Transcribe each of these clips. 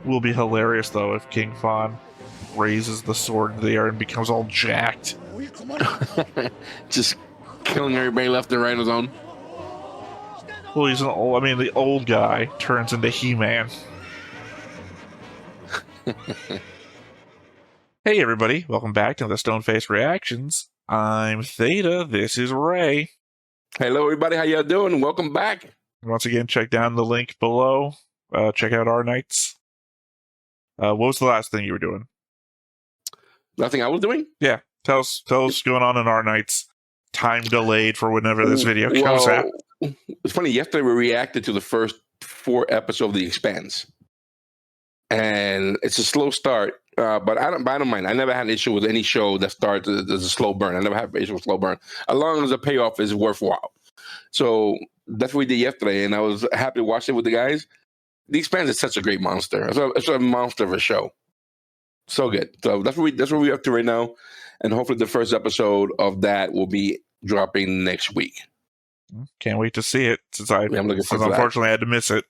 Will be hilarious though if King Fawn raises the sword in the air and becomes all jacked. Just killing everybody left and right on his own. Well, he's the old guy turns into He-Man. Hey everybody, welcome back to the Stoneface Reactions. I'm Theta, this is Ray. Hello everybody, how y'all doing? Welcome back. Once again, check down the link below. Check out our nights. What was the last thing you were doing? Nothing I was doing? Yeah, tell us what's going on in our nights. Time delayed for whenever this video comes out. It's funny, yesterday we reacted to the first 4 episodes of The Expanse. And it's a slow start, but I don't mind. I never had an issue with any show that starts as a slow burn. I never had an issue with slow burn, as long as the payoff is worthwhile. So that's what we did yesterday, and I was happy to watch it with the guys. The Expanse is such a great monster. It's a monster of a show. So good. So that's what we're up to right now, and hopefully the first episode of that will be dropping next week. Can't wait to see it since unfortunately I had to miss it.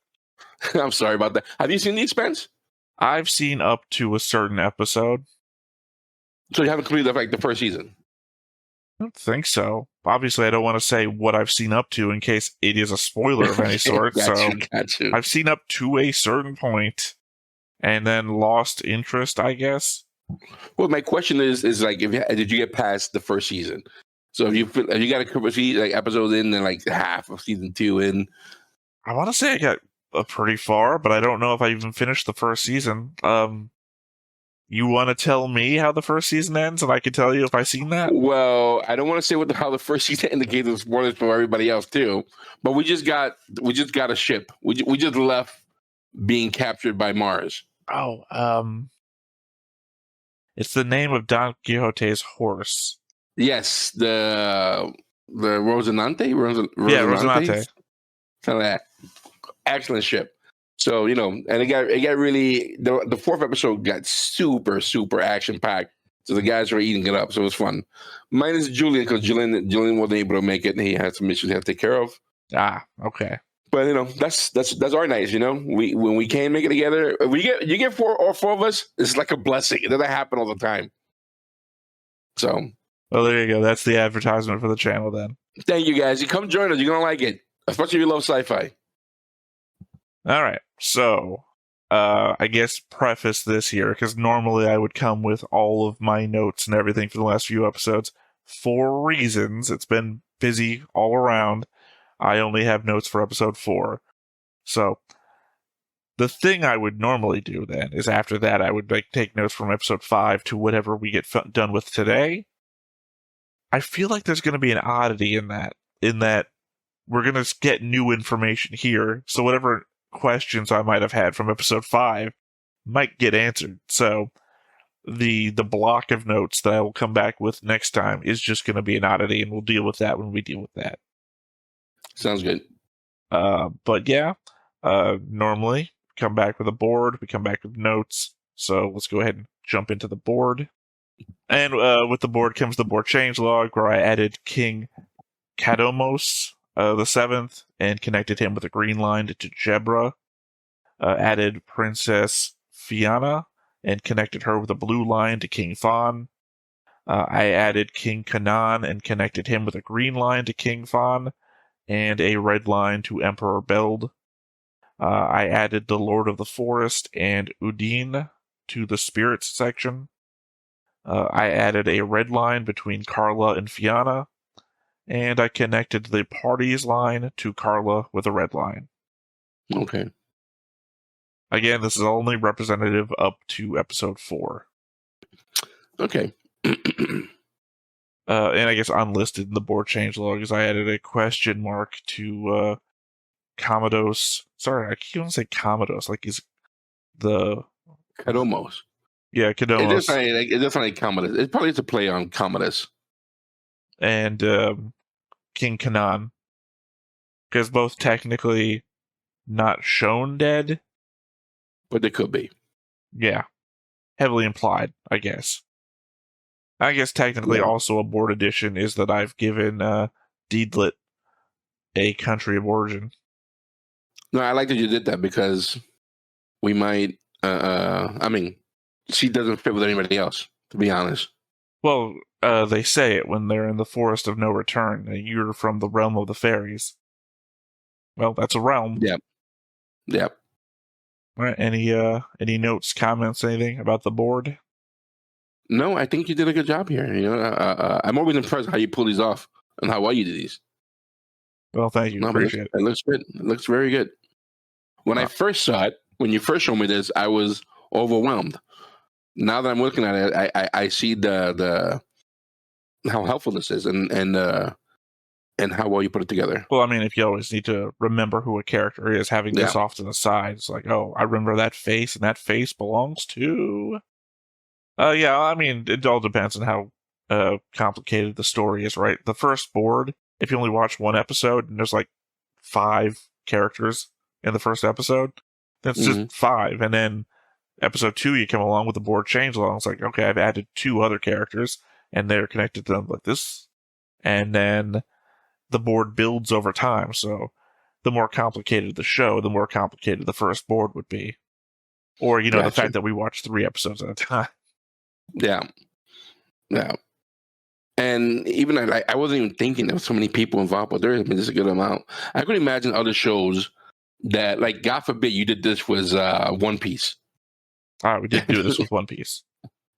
I'm sorry about that. Have you seen The Expanse? I've seen up to a certain episode. So you haven't completed like the first season? I don't think so. Obviously, I don't want to say what I've seen up to in case it is a spoiler of any sort. Got you. I've seen up to a certain point and then lost interest, I guess. Well, my question is like, did you get past the first season? So if you got a couple of episodes in and like half of season 2 in? I want to say I got pretty far, but I don't know if I even finished the first season. You want to tell me how the first season ends, and I can tell you if I've seen that? Well, I don't want to say how the first season indicates spoilers for everybody else too. But we just got a ship. We just left being captured by Mars. Oh, it's the name of Don Quixote's horse. Yes, the Rosinante. Yeah, Rosinante. Kind of that. Excellent ship. So, and it got really, the 4th episode got super, super action packed. So the guys were eating it up. So it was fun. Minus Julian, because Julian wasn't able to make it, and he had some issues he had to take care of. Ah, okay. But that's our nights. When we can't make it together, you get 4 of us, it's like a blessing. It doesn't happen all the time. So, well, there you go. That's the advertisement for the channel then. Thank you guys. You come join us. You're gonna like it, especially if you love sci-fi. All right, so I guess preface this here, because normally I would come with all of my notes and everything for the last few episodes. For reasons, it's been busy all around. I only have notes for episode 4. So the thing I would normally do then is after that I would take notes from episode 5 to whatever we get done with today. I feel like there's going to be an oddity in that we're going to get new information here. So whatever questions I might have had from episode 5 might get answered. So the block of notes that I will come back with next time is just going to be an oddity, and we'll deal with that when we deal with that. Sounds good. But yeah, normally come back with a board, we come back with notes. So let's go ahead and jump into the board. And with the board comes the board changelog, where I added King Kadomos the 7th and connected him with a green line to Jebra. Added Princess Fianna and connected her with a blue line to King Fawn. I added King Kanan and connected him with a green line to King Fawn and a red line to Emperor Beld. I added the Lord of the Forest and Udine to the Spirits section. I added a red line between Carla and Fianna, and I connected the parties line to Carla with a red line. Okay. Again, this is only representative up to episode 4. Okay. And I guess unlisted in the board changelog is I added a question mark to Commodus. Sorry, I keep on saying Commodus. Like, is the Kadomos? Yeah, Kadomos. It does sound like Commodus. It probably is a play on Commodus. And King Kanan, because both technically not shown dead, but they could be. Yeah, heavily implied, I guess. I guess technically also a board addition is that I've given Deedlit a country of origin. No, I like that you did that because we might I mean, she doesn't fit with anybody else, to be honest. Well, they say it when they're in the forest of no return. You're from the realm of the fairies. Well, that's a realm. Yep. Yep. All right. Any notes, comments, anything about the board? No, I think you did a good job here. I'm always impressed how you pull these off and how well you do these. Well, thank you. No, Appreciate it. It looks good. It looks very good. When I first saw it, when you first showed me this, I was overwhelmed. Now that I'm looking at it, I see the how helpful this is and how well you put it together. Well, I mean, if you always need to remember who a character is, having this off to the side, it's like, oh, I remember that face, and that face belongs to. Yeah, I mean, it all depends on how complicated the story is, right? The first board, if you only watch one episode and there's like 5 characters in the first episode, that's just 5, and then episode 2, you come along with the board change along. It's like, okay, I've added 2 other characters, and they're connected to them like this, and then the board builds over time. So the more complicated the show, the more complicated the first board would be. Or, you know, the fact that we watch 3 episodes at a time. Yeah. Yeah. And even I wasn't even thinking there was so many people involved, but there is a good amount. I could imagine other shows that, like, God forbid you did this with One Piece. We did do this with One Piece.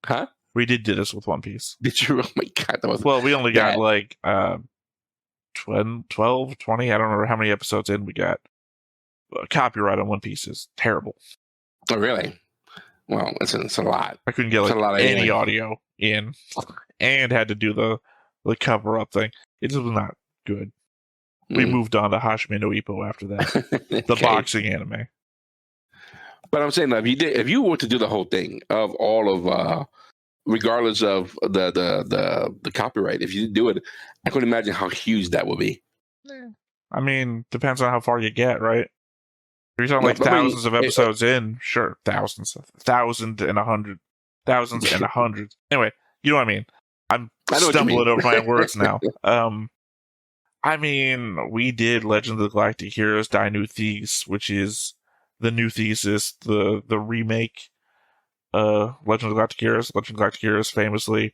Huh? We did do this with One Piece. Did you? Oh my God. That was, well, we only got like 12, 20. I don't remember how many episodes in we got. Copyright on One Piece is terrible. Oh, really? Well, it's a lot. I couldn't get like any audio in, and had to do the cover up thing. It just was not good. We moved on to Hajime no Ippo after that, the boxing anime. But I'm saying that if you were to do the whole thing of all of, regardless of the copyright, if you do it, I could imagine how huge that would be. I mean, depends on how far you get, right? If you're talking like thousands of episodes in, sure, thousands and a hundred. Anyway, you know what I mean. I'm stumbling over my words now. I mean, we did Legend of the Galactic Heroes Die New Thesis, which is the new thesis, the remake. Legend of the Galactic Heroes. Legend of the Galactic Heroes, famously,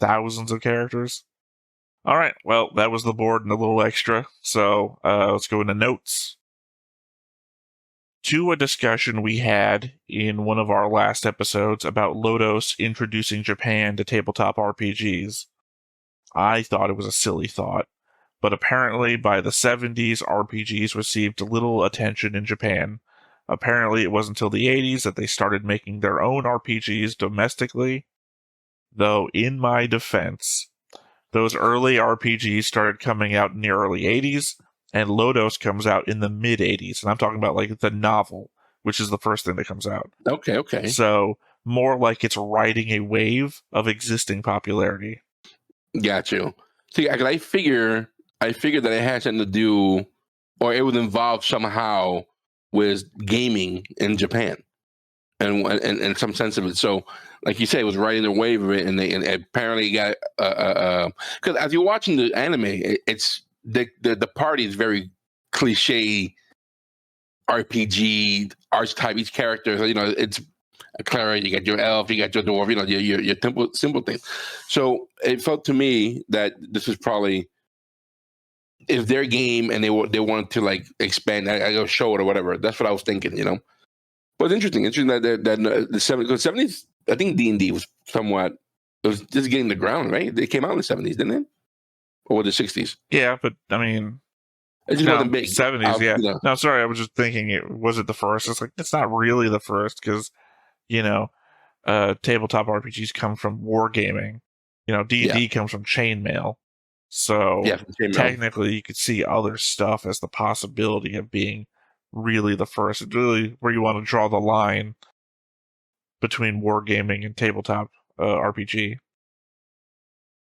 thousands of characters. All right, well, that was the board and a little extra. So let's go into notes. To a discussion we had in one of our last episodes about Lodoss introducing Japan to tabletop RPGs. I thought it was a silly thought, but apparently by the 70s, RPGs received little attention in Japan. Apparently it wasn't until the 80s that they started making their own RPGs domestically. Though, in my defense, those early RPGs started coming out in the early 80s, and Lodoss comes out in the mid-80s. And I'm talking about like the novel, which is the first thing that comes out. Okay. So, more like it's riding a wave of existing popularity. Got you. See, I figured that it had something to do, or it would involve somehow with gaming in Japan, and some sense of it. So, like you said, it was riding the wave of it, and apparently got because as you're watching the anime, it's the party is very cliche RPG archetype. Each character, you know, it's a cleric, you got your elf, you got your dwarf, you know, your simple things. So it felt to me that this is probably, if their game and they wanted to like expand, I go show it or whatever. That's what I was thinking, you know. But it's interesting that the 70s, I think D&D was somewhat, it was just getting the ground, right? They came out in the 70s, didn't it? Or the 60s? Yeah, but I mean, it just wasn't big. 70s, yeah. You know. No, sorry, I was just thinking, was it the first? It's like, it's not really the first, because, you know, tabletop RPGs come from wargaming. You know, D&D comes from chainmail. So technically, you could see other stuff as the possibility of being really the first. It's really where you want to draw the line between wargaming and tabletop RPG.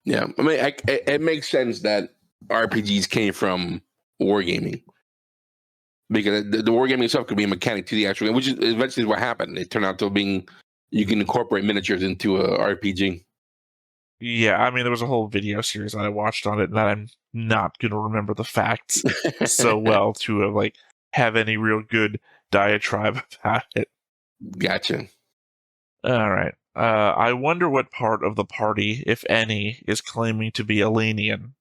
Yeah, I mean, it makes sense that RPGs came from wargaming, because the wargaming stuff could be a mechanic to the actual game, which is eventually what happened. It turned out to being, you can incorporate miniatures into a RPG. Yeah, I mean, there was a whole video series that I watched on it that I'm not going to remember the facts so well to like have any real good diatribe about it. Gotcha. All right. I wonder what part of the party, if any, is claiming to be Elenian.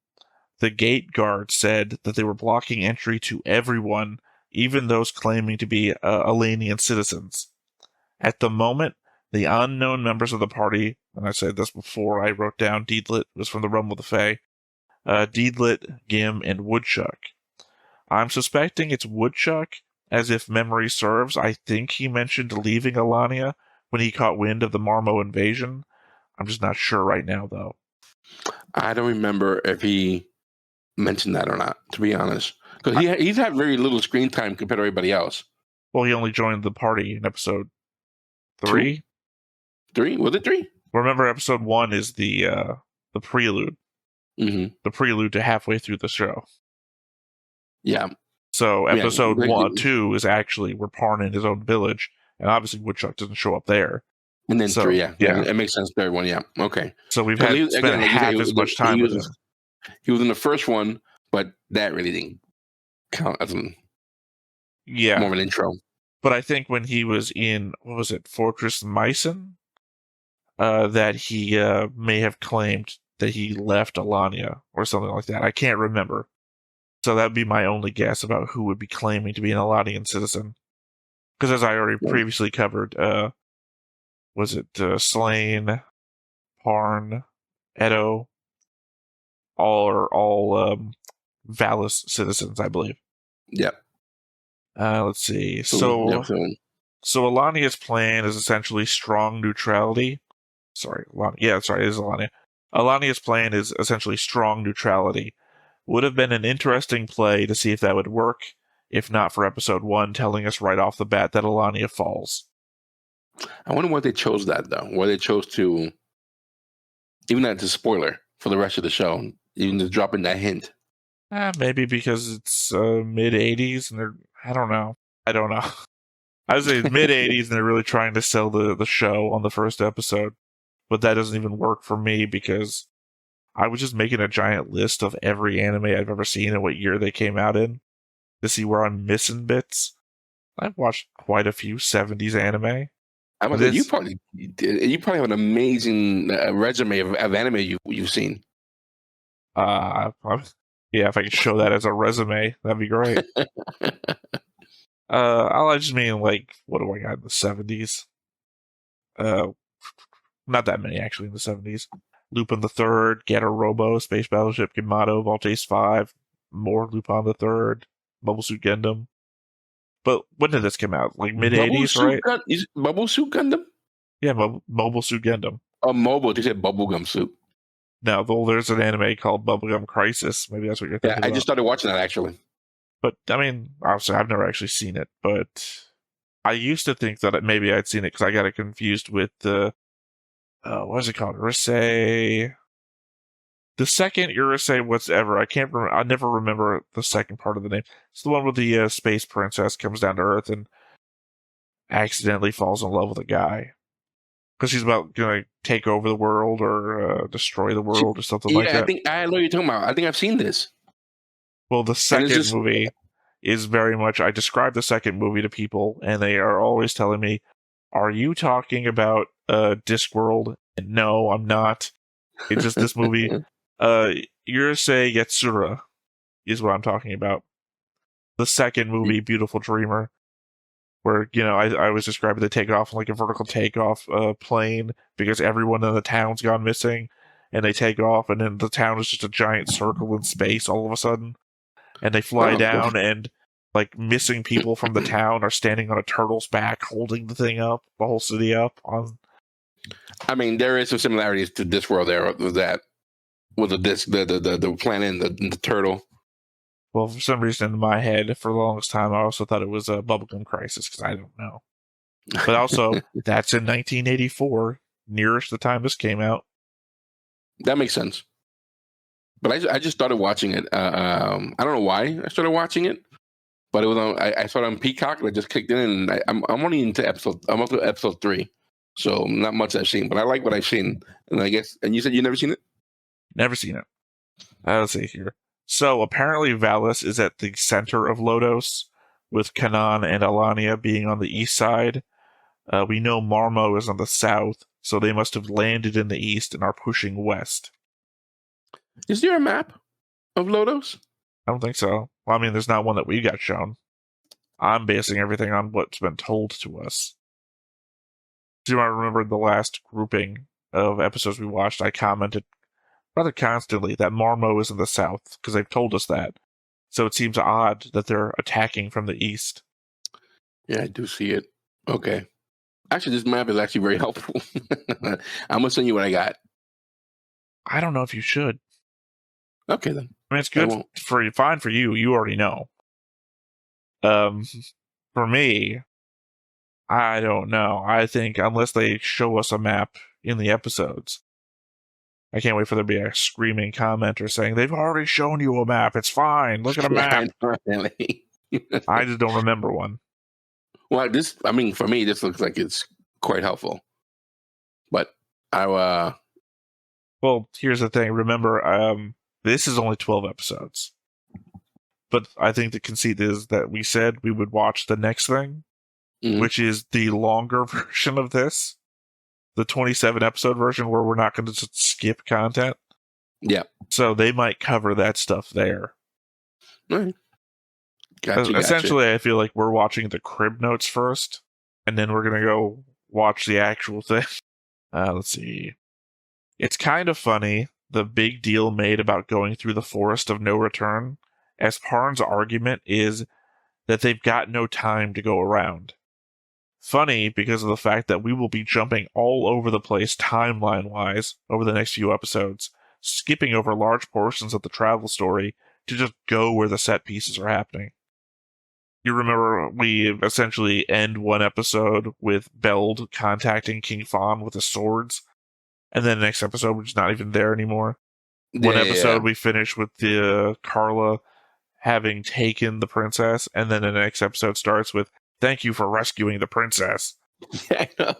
The gate guard said that they were blocking entry to everyone, even those claiming to be Elenian citizens. At the moment, the unknown members of the party, and I said this before I wrote down Deedlit was from the Realm of the Fae, Deedlit, Gim, and Woodchuck. I'm suspecting it's Woodchuck, as if memory serves, I think he mentioned leaving Alania when he caught wind of the Marmo invasion. I'm just not sure right now, though. I don't remember if he mentioned that or not, to be honest. Because he's had very little screen time compared to everybody else. Well, he only joined the party in episode 3. 2? 3? Was it 3? Remember, episode 1 is the prelude. Mm-hmm. The prelude to halfway through the show. Yeah. So episode 2 is actually where Parn in his own village, and obviously Woodchuck doesn't show up there. And then 3, yeah. It makes sense. Third one, yeah. Okay. So we've spent half as much time with him. He was in the first one, but that really didn't count as more of an intro. But I think when he was in, what was it, Fortress Mycen, that he may have claimed that he left Alania or something like that. I can't remember. So that would be my only guess about who would be claiming to be an Alanian citizen. Because as I already previously covered, was it Slain, Parn, Edo, all Valis citizens, I believe. Yep. Let's see. So Alania's plan is essentially strong neutrality. Sorry, it is Alania. Alania's plan is essentially strong neutrality. Would have been an interesting play to see if that would work, if not for episode 1 telling us right off the bat that Alania falls. I wonder why they chose that, though. Why they chose to, even though it's a spoiler for the rest of the show, even to drop in that hint. Maybe because it's mid-80s, and I don't know. I would say it's mid-80s, and they're really trying to sell the show on the first episode. But that doesn't even work for me, because I was just making a giant list of every anime I've ever seen and what year they came out in to see where I'm missing bits. I've watched quite a few 70s anime. You probably have an amazing resume of anime you've seen. Yeah, if I could show that as a resume, that'd be great. I just mean, like, what do I got in the 70s? Not that many, actually, in the 70s. Lupin the Third, Getter Robo, Space Battleship Gimado, Voltace 5, more Lupin the Third, Mobile Suit Gundam. But when did this come out? Like mid-80s, right? Is it Bubble Suit Gundam? Yeah, Mobile Suit Gundam. Oh, mobile. They said Bubblegum Suit. No, there's an anime called Bubblegum Crisis. Maybe that's what you're thinking about. I just started watching that, actually. But, I mean, obviously, I've never actually seen it. But I used to think that maybe I'd seen it because I got it confused with the... what is it called? Urusei... The second Urusei whatever. I can't remember. I never remember the second part of the name. It's the one where the space princess comes down to Earth and accidentally falls in love with a guy. Because she's about going to take over the world or destroy the world or something like that. Yeah, I think I know what you're talking about. I think I've seen this. Well, the second movie is very much... I describe the second movie to people, and they are always telling me, are you talking about Discworld? And no, I'm not. It's just this movie. Urusei Yatsura is what I'm talking about. The second movie, Beautiful Dreamer, where, I was describing they take off like a vertical takeoff plane because everyone in the town's gone missing, and they take off, and then the town is just a giant circle in space all of a sudden, and they fly down, and like missing people from the town are standing on a turtle's back holding the thing up, the whole city up. I mean, there is some similarities to Discworld there with that. With the disc, the planet and the turtle. Well, for some reason in my head, for the longest time, I also thought it was a Bubblegum Crisis, because I don't know. But also, that's in 1984, nearest the time this came out. That makes sense. But I just started watching it. I don't know why I started watching it, but it was on. I saw it on Peacock, and I just clicked in, and I'm only into episode. I'm up to episode 3, so not much I've seen, but I like what I've seen. And I guess, and you said you never seen it. Never seen it. Let's see here. So apparently Valis is at the center of Lodoss, with Kanan and Alania being on the east side. We know Marmo is on the south, so they must have landed in the east and are pushing west. Is there a map of Lodoss? I don't think so. Well, I mean, there's not one that we got shown. I'm basing everything on what's been told to us. Do you remember the last grouping of episodes we watched? I commented rather constantly that Marmo is in the south, because they've told us that. So it seems odd that they're attacking from the east. Yeah, I do see it. Okay. Actually, this map is actually very helpful. I'm going to send you what I got. I don't know if you should. Okay, then. I mean, it's good for you, fine for you. You already know. For me, I don't know. I think unless they show us a map in the episodes, I can't wait for there to be a screaming commenter saying, they've already shown you a map. It's fine. Look at a map. I just don't remember one. Well, for me, this looks like it's quite helpful. But well, here's the thing. Remember, this is only 12 episodes. But I think the conceit is that we said we would watch the next thing, which is the longer version of this. The 27 episode version where we're not going to just skip content. Yeah. So they might cover that stuff there. Right. Essentially, I feel like we're watching the crib notes first, and then we're going to go watch the actual thing. Let's see. It's kind of funny, the big deal made about going through the forest of no return, as Parn's argument is that they've got no time to go around. Funny because of the fact that we will be jumping all over the place timeline-wise over the next few episodes, skipping over large portions of the travel story to just go where the set pieces are happening. You remember we essentially end one episode with Beld contacting King Fawn with his swords, and then the next episode we're just not even there anymore. One episode we finish with the Carla having taken the princess, and then the next episode starts with, thank you for rescuing the princess. Yeah, I know.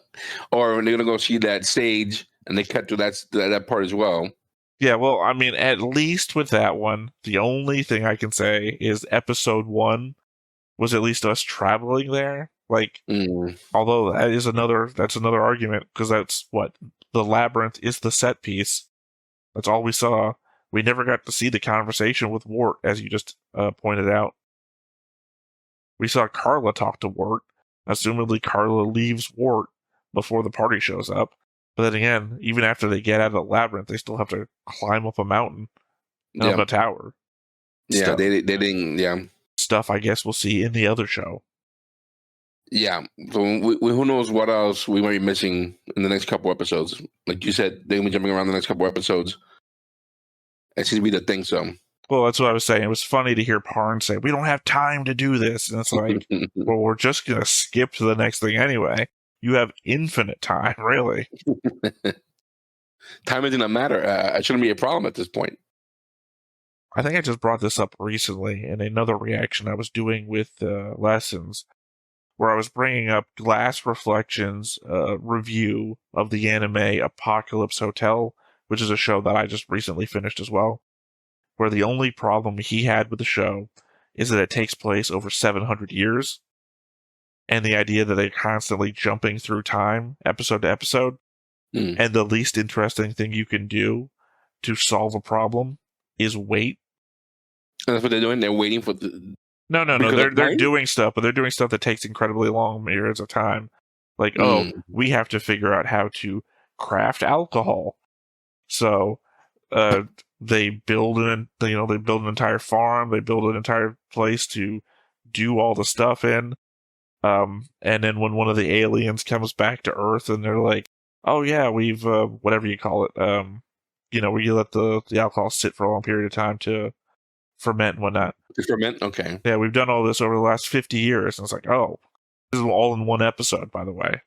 Or when they're going to go see that stage, and they cut to that part as well. Yeah, well, I mean, at least with that one, the only thing I can say is episode 1 was at least us traveling there. Like, although that's another argument, because that's what the labyrinth is, the set piece. That's all we saw. We never got to see the conversation with Wart, as you just pointed out. We saw Carla talk to Wart. Assumedly, Carla leaves Wart before the party shows up. But then again, even after they get out of the labyrinth, they still have to climb up a mountain and up a tower. Yeah, they didn't. Yeah, stuff I guess we'll see in the other show. Yeah, so who knows what else we might be missing in the next couple episodes. Like you said, they're going to be jumping around the next couple episodes. It seems to be the thing, so. Well, that's what I was saying. It was funny to hear Parn say, we don't have time to do this. And it's like, well, we're just going to skip to the next thing anyway. You have infinite time, really. Time isn't a matter. It shouldn't be a problem at this point. I think I just brought this up recently in another reaction I was doing with lessons, where I was bringing up Glass Reflections' review of the anime Apocalypse Hotel, which is a show that I just recently finished as well, where the only problem he had with the show is that it takes place over 700 years, and the idea that they're constantly jumping through time, episode to episode, and the least interesting thing you can do to solve a problem is wait. And that's what they're doing? They're waiting for the... No. They're doing stuff, but they're doing stuff that takes incredibly long periods of time. Like, we have to figure out how to craft alcohol. So, they build an entire farm. They build an entire place to do all the stuff in. And then when one of the aliens comes back to Earth, and they're like, "Oh yeah, we've whatever you call it, where you let the alcohol sit for a long period of time to ferment and whatnot." To ferment, okay. Yeah, we've done all this over the last 50 years, and it's like, oh, this is all in one episode, by the way,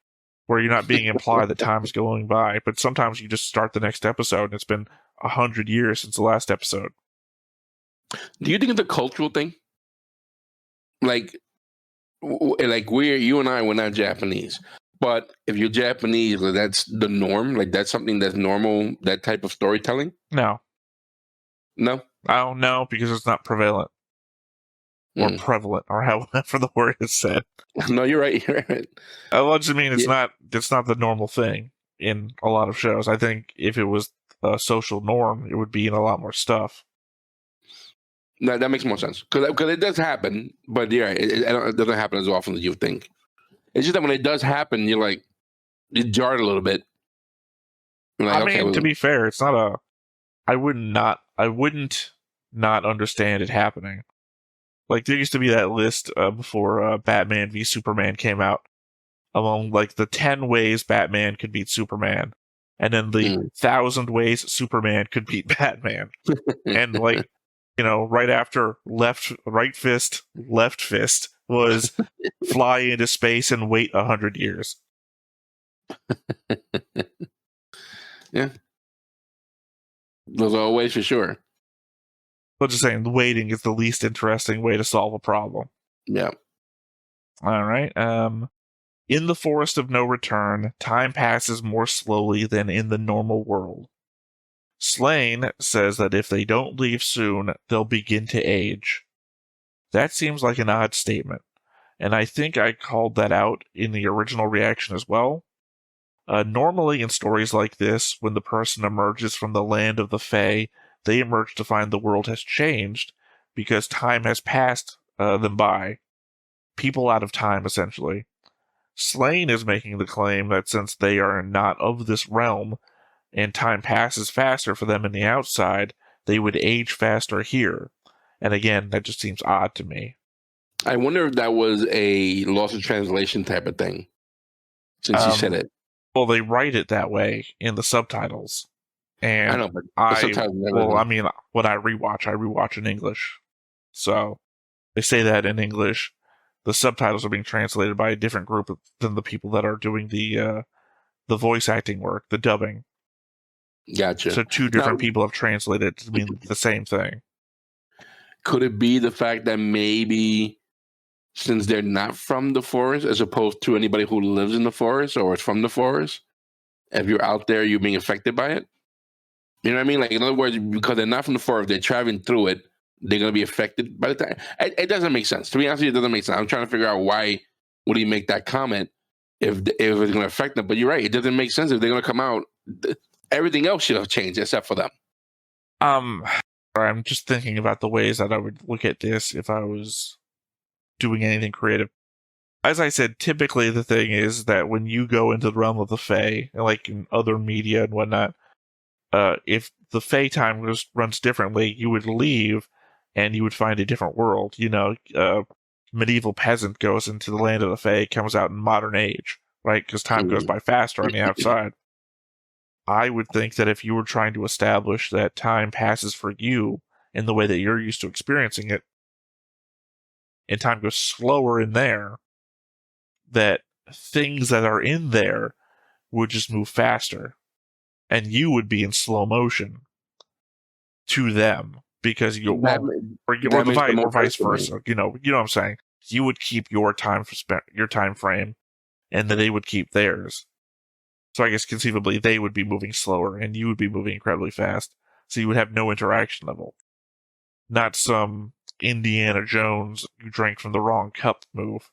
where you're not being implied that time is going by, but sometimes you just start the next episode, and it's been 100 years since the last episode. Do you think it's a cultural thing? Like you and I were not Japanese, but if you're Japanese, that's the norm. Like that's something that's normal. That type of storytelling. No. I don't know, because it's not prevalent. or prevalent, or however the word is said. No, you're right. You're right. I just mean it's not the normal thing in a lot of shows. I think if it was a social norm, it would be in a lot more stuff. No, that makes more sense because it does happen, but yeah, it doesn't happen as often as you think. It's just that when it does happen, you're like, you jarred a little bit. You're like, I mean, okay, to be fair, it's not a. I wouldn't not understand it happening. Like there used to be that list before Batman v Superman came out, among like the 10 ways Batman could beat Superman, and then the 1,000 ways Superman could beat Batman, and like. Right after right fist, left fist was fly into space and wait 100 years. Yeah. Those are always for sure. But just saying, waiting is the least interesting way to solve a problem. Yeah. All right. In the Forest of No Return, time passes more slowly than in the normal world. Slane says that if they don't leave soon, they'll begin to age. That seems like an odd statement, and I think I called that out in the original reaction as well. Normally in stories like this, when the person emerges from the land of the Fae, they emerge to find the world has changed because time has passed them by. People out of time, essentially. Slane is making the claim that since they are not of this realm, and time passes faster for them in the outside, they would age faster here. And again, that just seems odd to me. I wonder if that was a loss of translation type of thing, since you said it. Well, they write it that way in the subtitles. And I know, but the subtitles I mean, when I rewatch in English. So they say that in English. The subtitles are being translated by a different group than the people that are doing the voice acting work, the dubbing. Gotcha. So two different people have translated it to mean the same thing. Could it be the fact that maybe since they're not from the forest, as opposed to anybody who lives in the forest or is from the forest, if you're out there, you're being affected by it? You know what I mean? Like, in other words, because they're not from the forest, they're traveling through it, they're going to be affected by the time. It doesn't make sense. To be honest with you, it doesn't make sense. I'm trying to figure out why would he make that comment if it's going to affect them. But you're right. It doesn't make sense. If they're going to come out, everything else should have changed except for them. I'm just thinking about the ways that I would look at this if I was doing anything creative. As I said, typically the thing is that when you go into the realm of the Fae, like in other media and whatnot, if the Fae time runs differently, you would leave and you would find a different world. Medieval peasant goes into the land of the Fae, comes out in modern age, right? Because time goes by faster on the outside. I would think that if you were trying to establish that time passes for you in the way that you're used to experiencing it, and time goes slower in there, that things that are in there would just move faster. And you would be in slow motion to them because or vice versa. You know what I'm saying? You would keep your time frame, and then they would keep theirs. So I guess conceivably they would be moving slower, and you would be moving incredibly fast. So you would have no interaction level. Not some Indiana Jones you drank from the wrong cup move.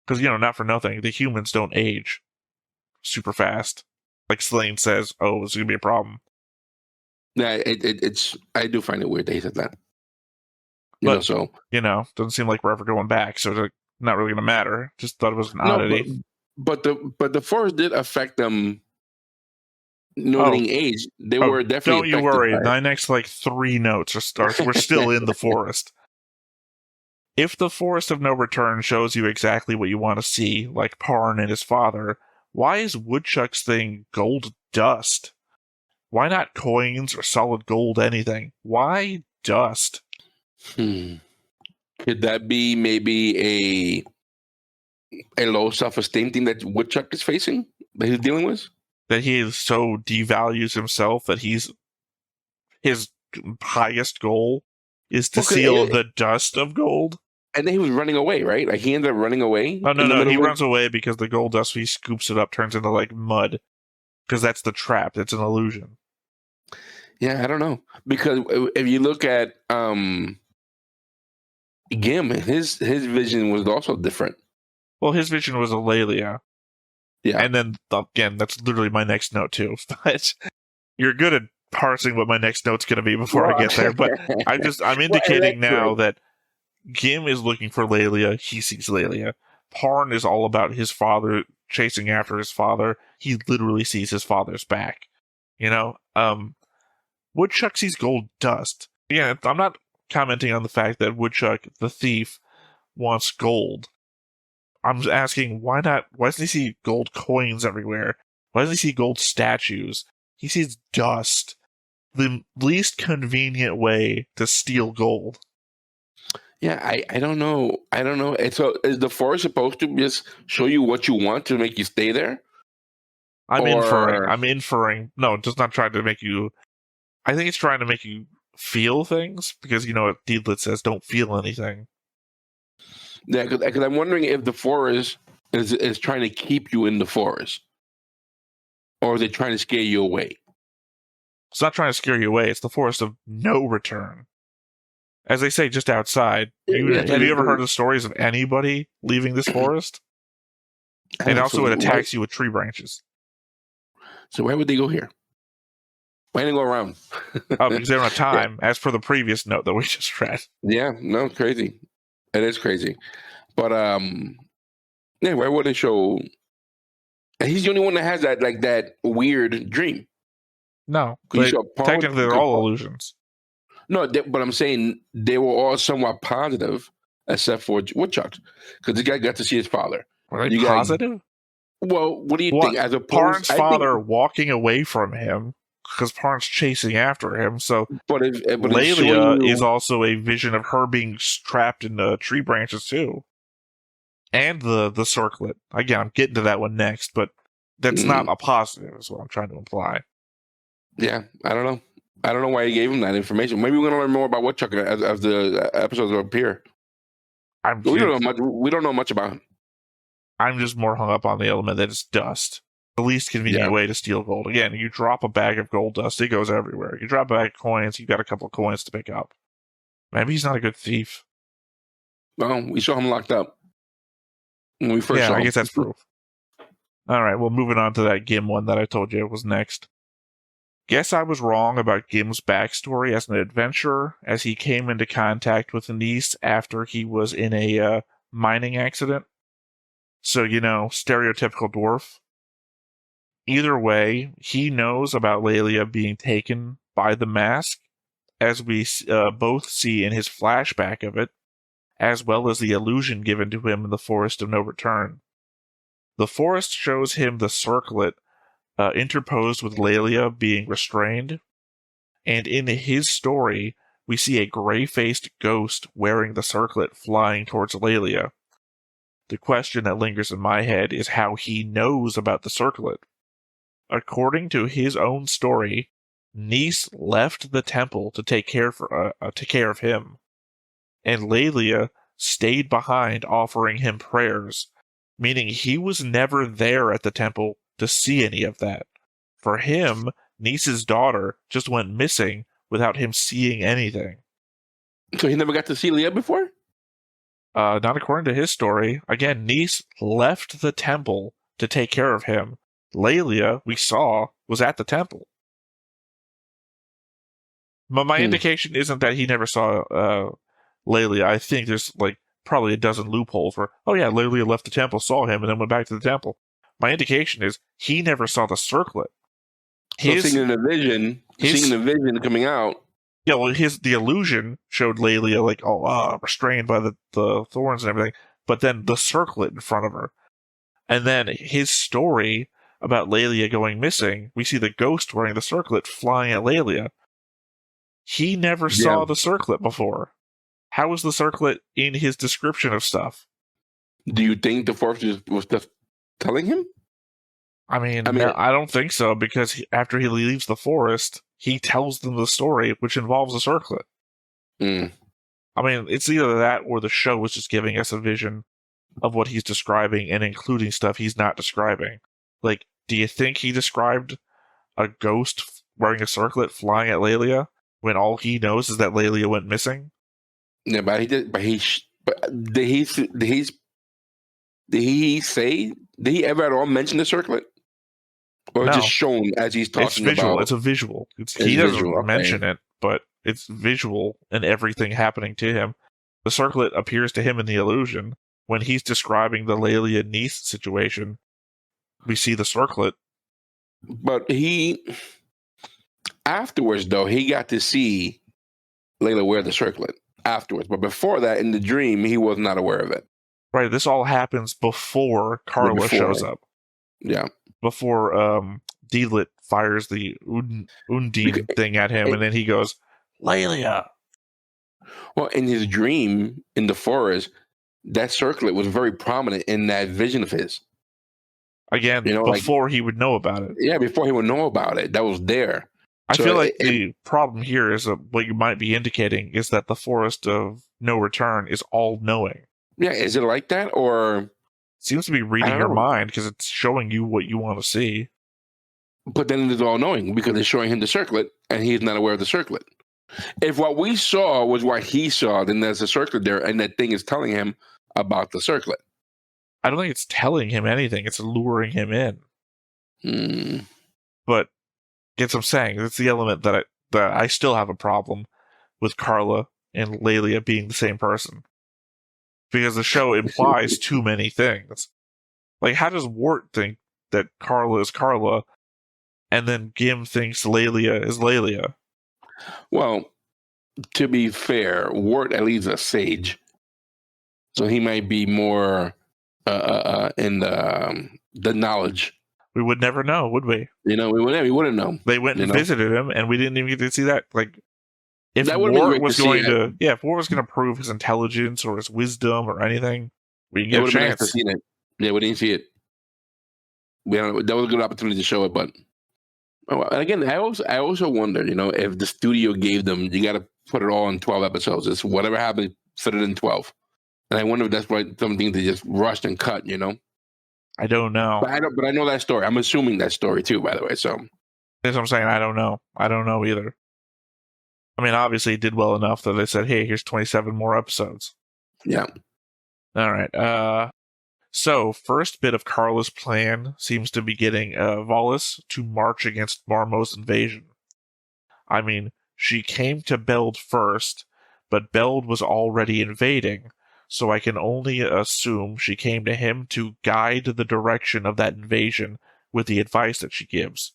Because not for nothing, the humans don't age super fast. Like Slane says, oh, it's gonna be a problem. Yeah, it's. I do find it weird that he said that. Doesn't seem like we're ever going back, so it's not really gonna matter. Just thought it was an oddity. But the forest did affect them. Noting age, they were definitely. Don't you worry. My next 3 notes we're still in the forest. If the Forest of No Return shows you exactly what you want to see, like Parn and his father, why is Woodchuck's thing gold dust? Why not coins or solid gold anything? Why dust? Could that be maybe a low self-esteem thing that Woodchuck is facing, that he's dealing with? That he so devalues himself that his highest goal is to seal the dust of gold? And then he was running away, right? Like he ended up running away. Oh no, he runs away because the gold dust, he scoops it up, turns into mud. Because that's the trap. It's an illusion. Yeah, I don't know. Because if you look at Gim, his vision was also different. Well, his vision was of Lelia. Yeah. And then, again, that's literally my next note, too. But you're good at parsing what my next note's going to be before I get there. But I'm indicating now that Gim is looking for Lelia. He sees Lelia. Parn is all about his father chasing after his father. He literally sees his father's back. You know? Woodchuck sees gold dust. Yeah, I'm not commenting on the fact that Woodchuck, the thief, wants gold. I'm asking, why not? Why doesn't he see gold coins everywhere? Why doesn't he see gold statues? He sees dust. The least convenient way to steal gold. Yeah, I don't know. I don't know. And so is the forest supposed to just show you what you want to make you stay there? I'm inferring. No, it does not try to make you. I think it's trying to make you feel things because you know what Deedlit says, don't feel anything. Yeah, because I'm wondering if the forest is trying to keep you in the forest, or are they trying to scare you away? It's not trying to scare you away. It's the forest of no return. As they say, just outside. Have you ever heard the stories of anybody leaving this forest? And also, it attacks you with tree branches. So why would they go here? Why didn't they go around? Because they don't have time, as per the previous note that we just read. Yeah, no, it's crazy. It is crazy. But yeah, why would they show? And he's the only one that has that weird dream. No, but technically they're all illusions. No, but I'm saying they were all somewhat positive, except for Woodchuck, because the guy got to see his father. Were they positive? Well, what do you think? As Parn's father walking away from him because Parn's chasing after him. So, but Lelia is also a vision of her being trapped in the tree branches too, and the circlet. Again, I'm getting to that one next, but that's not a positive. Is what I'm trying to imply. Yeah, I don't know. I don't know why he gave him that information. Maybe we're going to learn more about Woodchuck as the episodes appear. We don't know much about him. I'm just more hung up on the element that it's dust. The least convenient way to steal gold. Again, you drop a bag of gold dust, it goes everywhere. You drop a bag of coins, you got a couple of coins to pick up. Maybe he's not a good thief. Well, we saw him locked up when we first saw him. I guess that's proof. All right, well, moving on to that Gim one that I told you was next. Guess I was wrong about Gim's backstory as an adventurer, as he came into contact with Nis after he was in a mining accident. So, stereotypical dwarf. Either way, he knows about Lelia being taken by the mask, as we both see in his flashback of it, as well as the illusion given to him in the Forest of No Return. The forest shows him the circlet interposed with Lelia being restrained, and in his story, we see a gray-faced ghost wearing the circlet flying towards Lelia. The question that lingers in my head is how he knows about the circlet. According to his own story, Nis left the temple to take care of him, and Lelia stayed behind offering him prayers, meaning he was never there at the temple to see any of that. For him, Nis's daughter just went missing without him seeing anything. So he never got to see Leah before? Not according to his story. Again, Nis left the temple to take care of him. Lelia, we saw, was at the temple. But my indication isn't that he never saw Lelia. I think there's probably a dozen loopholes where, Lelia left the temple, saw him, and then went back to the temple. My indication is he never saw the circlet. Seeing the vision coming out. Yeah, well, the illusion showed Lelia restrained by the thorns and everything, but then the circlet in front of her. And then his story about Lelia going missing, we see the ghost wearing the circlet flying at Lelia. He never saw the circlet before. How was the circlet in his description of stuff? Do you think the forest was just telling him? I mean, I don't think so, because after he leaves the forest, he tells them the story, which involves a circlet. I mean, it's either that or the show was just giving us a vision of what he's describing and including stuff he's not describing. Do you think he described a ghost wearing a circlet flying at Lelia when all he knows is that Lelia went missing? Yeah, but he did. But did he? Did he say? Did he ever at all mention the circlet, or just No, shown as he's it's talking visual. about? It's a visual. It's He doesn't visual. mention Okay. it, but it's visual and everything happening to him. The circlet appears to him in the illusion. When he's describing the Lelia niece situation, we see the circlet. But he afterwards, though, he got to see Layla wear the circlet afterwards. But before that, in the dream, he was not aware of it. Right, this all happens before Carla shows up. Yeah. Before Deedlit fires the Undine thing at him, and then he goes, Lelia. Well, in his dream in the forest, that circlet was very prominent in that vision of his. Again, before he would know about it. Yeah, before he would know about it. That was there. I feel like the problem here is that what you might be indicating is that the Forest of No Return is all-knowing. Yeah, is it like that, or... It seems to be reading your mind because it's showing you what you want to see. But then it's all-knowing because it's showing him the circlet, and he's not aware of the circlet. If what we saw was what he saw, then there's a circlet there, and that thing is telling him about the circlet. I don't think it's telling him anything. It's luring him in. But that's what I'm saying. It's the element that I still have a problem with Carla and Lelia being the same person. Because the show implies too many things. Like, how does Wart think that Carla is Carla, and then Gim thinks Lelia is Lelia? Well, to be fair, Wart at least is a sage. So he might be more in the knowledge. We would never know, would we? We wouldn't know. They went and visited him, and we didn't even get to see that. Like, if that Wart was going to, if Wart was going to prove his intelligence or his wisdom or anything, we can get a chance. To see it. Yeah, we didn't see it. That was a good opportunity to show it, but again, I also wonder, if the studio gave them, you got to put it all in 12 episodes. It's whatever happened, fit it in 12. And I wonder if that's why something they just rushed and cut, I don't know. But I know that story. I'm assuming that story too, by the way. So that's what I'm saying. I don't know. I don't know either. I mean, obviously, it did well enough that they said, "Hey, here's 27 more episodes." Yeah. All right. So first bit of Carla's plan seems to be getting Volus to march against Marmo's invasion. I mean, she came to Beld first, but Beld was already invading. So I can only assume she came to him to guide the direction of that invasion with the advice that she gives.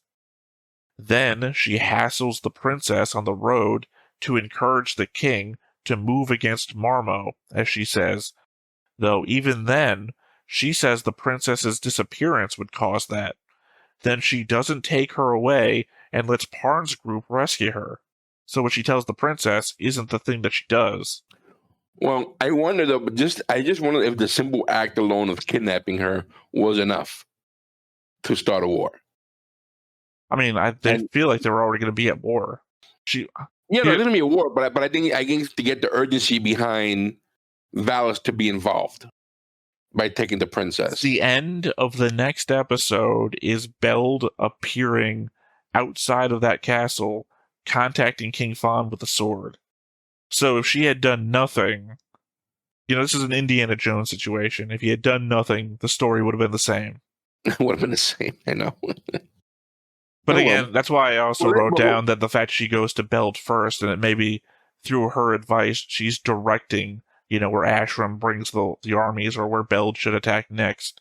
Then she hassles the princess on the road to encourage the king to move against Marmo, as she says, though even then, she says the princess's disappearance would cause that. Then she doesn't take her away and lets Parn's group rescue her. So what she tells the princess isn't the thing that she does. Well, I wonder though, I just wonder if the simple act alone of kidnapping her was enough to start a war. I mean, they feel like they were already going to be at war. There's going to be a war, but I think to get the urgency behind Valis to be involved by taking the princess. The end of the next episode is Beld appearing outside of that castle, contacting King Fawn with a sword. So if she had done nothing, this is an Indiana Jones situation. If he had done nothing, the story would have been the same. It would have been the same, I know. But again, that's why I also wrote down that the fact she goes to Beld first, and it maybe through her advice, she's directing, where Ashram brings the armies or where Beld should attack next.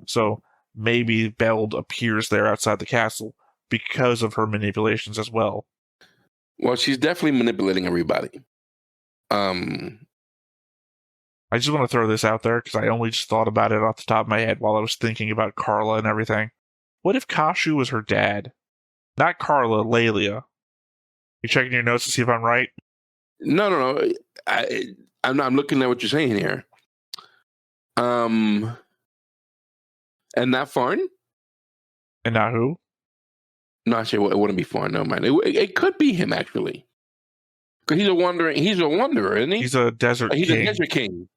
So maybe Beld appears there outside the castle because of her manipulations as well. Well, she's definitely manipulating everybody. I just want to throw this out there because I only just thought about it off the top of my head while I was thinking about Carla and everything. What if Khonshu was her dad? Not Carla, Lelia. You checking your notes to see if I'm right? No. I'm looking at what you're saying here. And not Farn? And not who? No, actually, it wouldn't be Farn. No, mind. It could be him actually, because he's a wanderer, isn't he? He's a desert king. He's a desert king.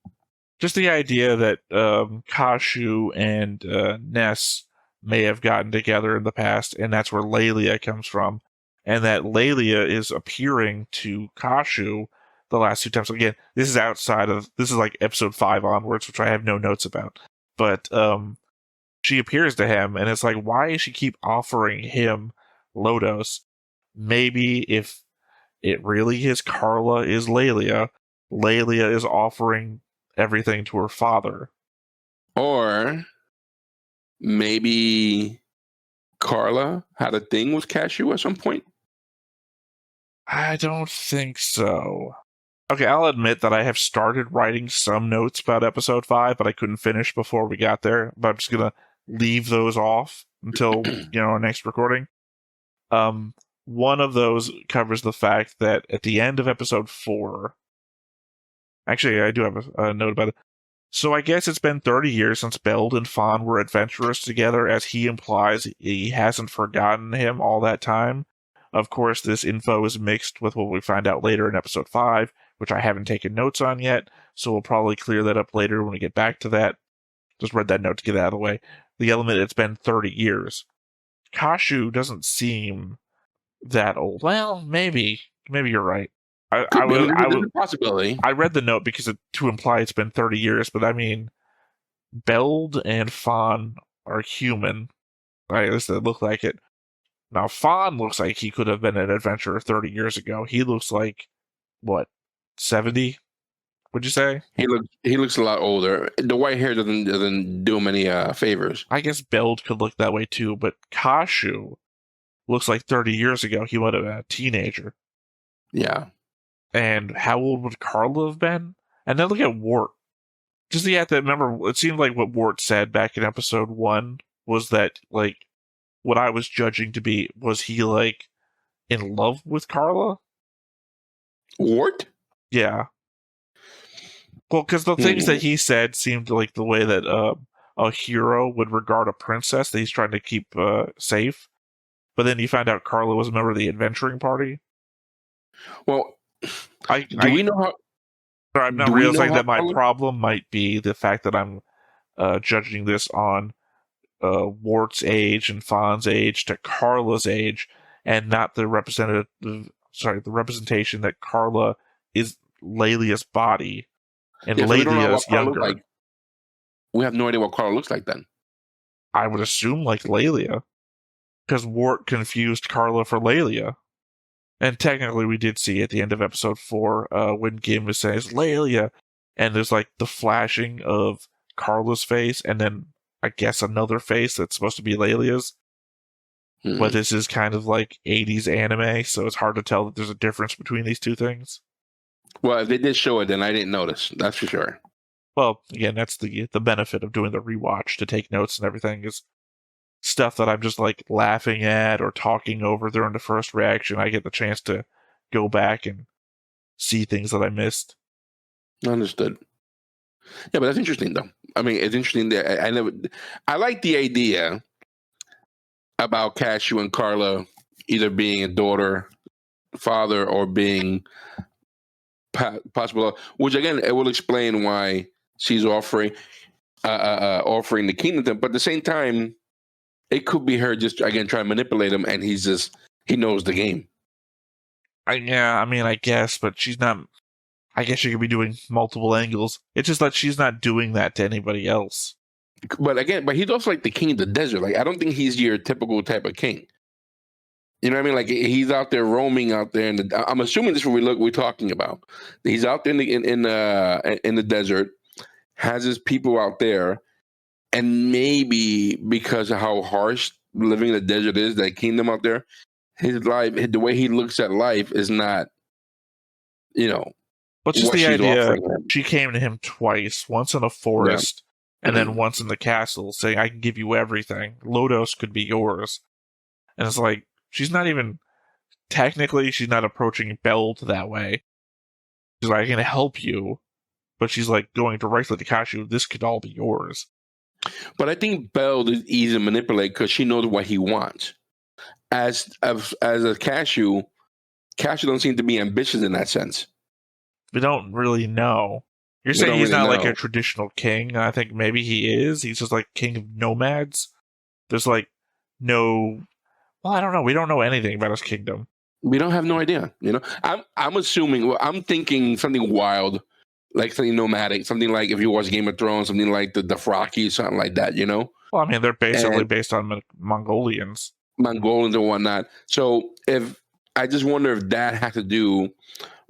Just the idea that Khonshu and Ness may have gotten together in the past, and that's where Lelia comes from, and that Lelia is appearing to Khonshu the last 2 times. Again, this is like episode 5 onwards, which I have no notes about. But she appears to him, and it's like, why does she keep offering him Lodoss? Maybe if it really is Carla is Lelia is offering everything to her father. Or maybe Carla had a thing with Cashew at some point. I don't think so. Okay, I'll admit that I have started writing some notes about episode 5, but I couldn't finish before we got there. But I'm just gonna leave those off until our next recording. One of those covers the fact that at the end of episode 4, actually, I do have a note about it. So I guess it's been 30 years since Beld and Fawn were adventurous together, as he implies he hasn't forgotten him all that time. Of course, this info is mixed with what we find out later in episode 5, which I haven't taken notes on yet, so we'll probably clear that up later when we get back to that. Just read that note to get it out of the way. The element, it's been 30 years. Kashu doesn't seem that old. Well, maybe you're right. I would possibility. I read the note because to imply it's been 30 years, but I mean, Beld and Fawn are human. Right, at least they look like it. Now, Fawn looks like he could have been an adventurer 30 years ago. He looks like, what, 70? Would you say? He looks a lot older. The white hair doesn't do him any favors. I guess Beld could look that way too, but Kashu looks like 30 years ago he would have been a teenager. Yeah. And how old would Carla have been? And then look at Wart. Just you have to remember, it seemed like what Wart said back in episode 1 was that, like, what I was judging to be, was he, like, in love with Carla? Wart? Yeah. Well, because the things that he said seemed like the way that a hero would regard a princess that he's trying to keep safe. But then you find out Carla was a member of the adventuring party. Well, do we know how... I'm not realizing that my problem might be the fact that I'm judging this on Wart's age and Fawn's age to Carla's age, and not the representation that Carla is Lelia's body, and Lelia is younger. Like. We have no idea what Carla looks like then. I would assume like Lelia, because Wart confused Carla for Lelia. And technically, we did see at the end of episode 4 when Gim is saying Lelia, and there's like the flashing of Carla's face, and then I guess another face that's supposed to be Lelia's. But this is kind of like 80s anime, so it's hard to tell that there's a difference between these two things. Well, if they did show it, then I didn't notice. That's for sure. Well, again, that's the benefit of doing the rewatch, to take notes and everything, is stuff that I'm just like laughing at or talking over during the first reaction. I get the chance to go back and see things that I missed. Understood. Yeah, but that's interesting though. I mean, it's interesting that I like the idea about Cashew and Carla either being a daughter, father, or being possible, which again, it will explain why she's offering the kingdom to them. But at the same time, it could be her just, again, trying to manipulate him, and he knows the game. I guess, but she's not. I guess she could be doing multiple angles. It's just that she's not doing that to anybody else. But he's also like the king of the desert. Like, I don't think he's your typical type of king. You know what I mean? Like, he's out there roaming out there, and I'm assuming this is what we're talking about. He's out there in the desert, has his people out there. And maybe because of how harsh living in the desert is, that kingdom out there, his life, the way he looks at life is not, But just the idea, she came to him twice, once in a forest, and then once in the castle, saying, I can give you everything. Lodoss could be yours. And it's like, she's not even, technically, she's not approaching Beld that way. She's like, I can help you. But she's like going directly to Kashu, this could all be yours. But I think Beld is easy to manipulate because she knows what he wants. As a Cashew don't seem to be ambitious in that sense. We don't really know. You're saying he's not like a traditional king? I think maybe he is. He's just like king of nomads. There's like no... Well, I don't know. We don't know anything about his kingdom. We don't have no idea. I'm assuming. Well, I'm thinking something wild, like something nomadic, something like if you watch Game of Thrones, something like the Dothraki, something like that. Well, I mean, they're basically And based on Mongolians. Mongolians and whatnot. So if I just wonder if that had to do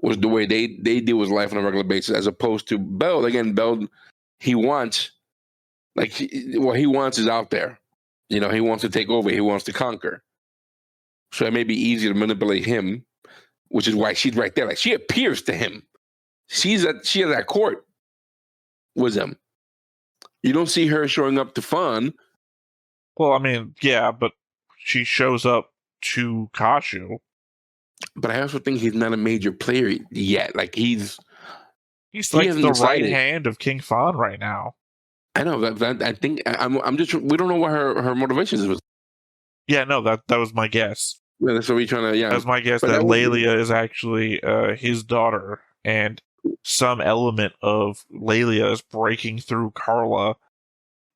with the way they deal with life on a regular basis, as opposed to Bell. Again, Bell, he wants what he wants is out there. He wants to take over. He wants to conquer. So it may be easier to manipulate him, which is why she's right there. Like, she appears to him. She is at court with him. You don't see her showing up to fun. Well, I mean, yeah, but she shows up to Kashu. But I also think he's not a major player yet. Like, he's like the right hand of King Fawn right now. I know that. I think I'm just. We don't know what her motivations was. Yeah, no, that was my guess. Yeah, that's what we're trying to. Yeah, that was my guess, that Lelia is actually his daughter, and some element of Lelia is breaking through Carla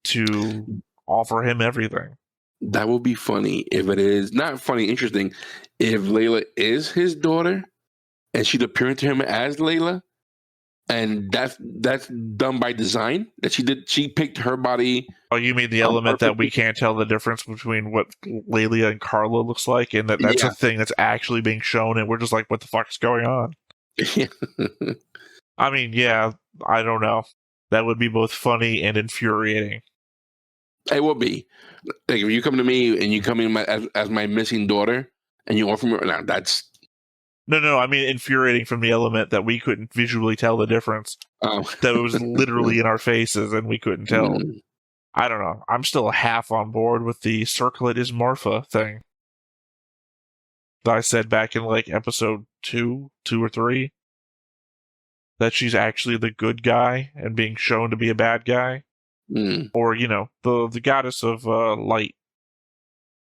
to offer him everything. That would be funny if it is not funny. Interesting if Layla is his daughter, and she's appearing to him as Layla. And that's done by design. That she picked her body. Oh, you mean the element that we can't tell the difference between what Lelia and Carla looks like, and that's a thing that's actually being shown, and we're just like, what the fuck is going on? I mean, yeah, I don't know. That would be both funny and infuriating. It will be. Like, if you come to me and you come in as my missing daughter, and you offer me, that's. No, I mean infuriating from the element that we couldn't visually tell the difference. Oh. That was literally in our faces and we couldn't tell. I don't know. I'm still half on board with the circlet is Marfa thing that I said back in like episode 2 or 3. That she's actually the good guy and being shown to be a bad guy. Or, the goddess of light.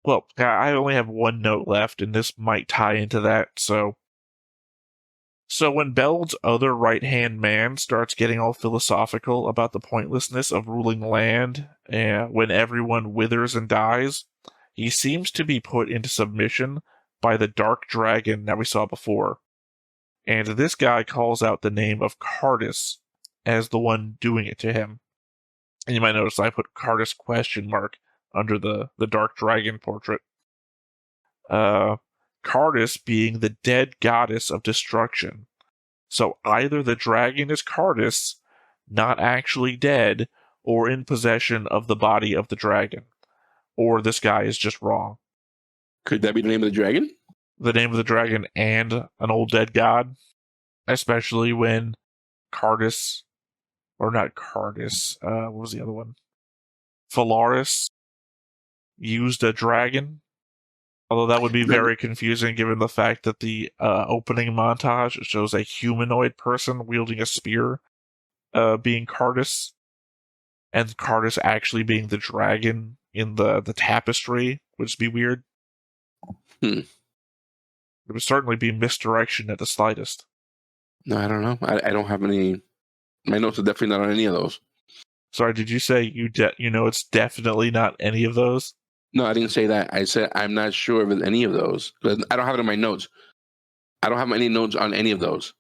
Well, I only have one note left, and this might tie into that, So when Beld's other right-hand man starts getting all philosophical about the pointlessness of ruling land, and when everyone withers and dies, he seems to be put into submission by the dark dragon that we saw before. And this guy calls out the name of Cardis as the one doing it to him. And you might notice I put Cardis ? Under the dark dragon portrait. Cardis being the dead goddess of destruction. So either the dragon is Cardis, not actually dead, or in possession of the body of the dragon. Or this guy is just wrong. Could that be the name of the dragon? The name of the dragon and an old dead god? Especially when Cardis, or not Cardis, what was the other one? Phalaris used a dragon. Although that would be very confusing given the fact that the opening montage shows a humanoid person wielding a spear being Cardis, and Cardis actually being the dragon in the tapestry, would just be weird. It would certainly be misdirection at the slightest. No, I don't know. I don't have any. My notes are definitely not on any of those. Sorry, did you say it's definitely not any of those? No, I didn't say that. I said I'm not sure of any of those. I don't have it in my notes. I don't have any notes on any of those.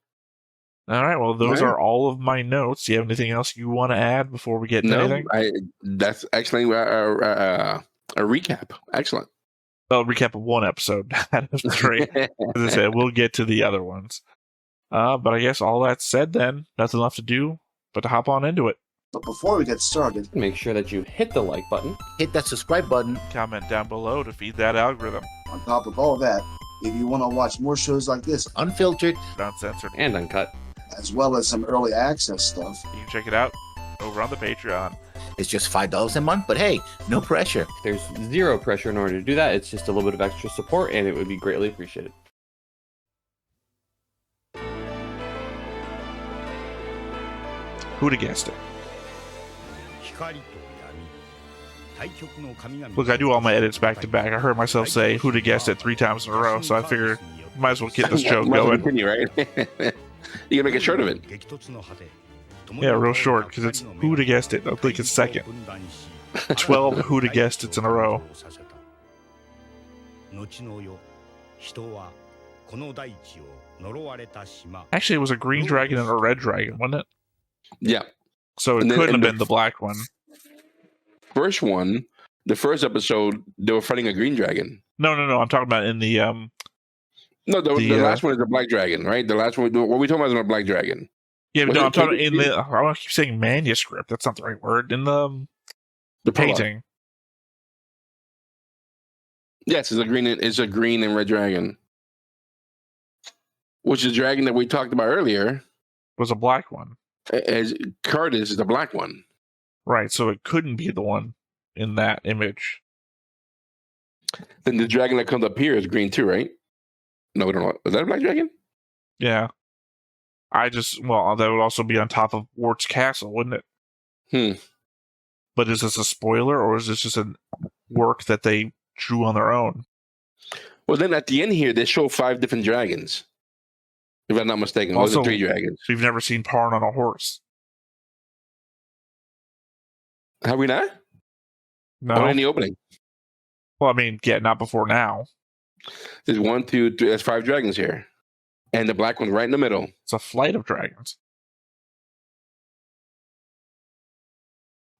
All right, well, those are all of my notes. Do you have anything else you want to add before we get to anything? That's actually a recap. Excellent. Well, recap of one episode out of 3. As I said, we'll get to the other ones. But I guess all that said then, nothing left to do but to hop on into it. But before we get started, make sure that you hit the like button, hit that subscribe button, comment down below to feed that algorithm. On top of all that, if you want to watch more shows like this, unfiltered, uncensored, and uncut, as well as some early access stuff, you can check it out over on the Patreon. It's just $5 a month, but hey, no pressure. There's zero pressure in order to do that. It's just a little bit of extra support, and it would be greatly appreciated. Who'd have guessed it? Look, I do all my edits back to back. I heard myself say "who'd have guessed it" 3 times in a row, so I figured might as well get this joke going. Continue, right? You can make a shirt of it. Yeah, real short, because it's "who'd have guessed it." I think it's second. 12 who'd have guessed it's in a row. Actually, it was a green dragon and a red dragon, wasn't it? Yeah. So it And then- couldn't and have the been the black one. First one, the first episode, they were fighting a green dragon. No. I'm talking about in the No, the The, last one is the black dragon, right? The last one, what we talking about is the black dragon. yeah, but Was no, it I'm talking painted in the. I want to keep saying manuscript. That's not the right word. In the The prologue. painting. Yes, it's a green and red dragon. Which is the dragon that we talked about earlier. Was a black one. As Curtis is the black one. Right, so it couldn't be the one in that image. Then the dragon that comes up here is green too, right? No, we don't know. Is that a black dragon? Yeah. That would also be on top of Wart's castle, wouldn't it? But is this a spoiler, or is this just a work that they drew on their own? Well, then at the end here, they show 5 different dragons. If I'm not mistaken. Or was it Also, 3 dragons? We've never seen Parn on a horse. Have we not? No. Or in the opening? Well, I mean, yeah, not before now. There's 1, 2, 3. There's 5 dragons here. And the black one's right in the middle. It's a flight of dragons.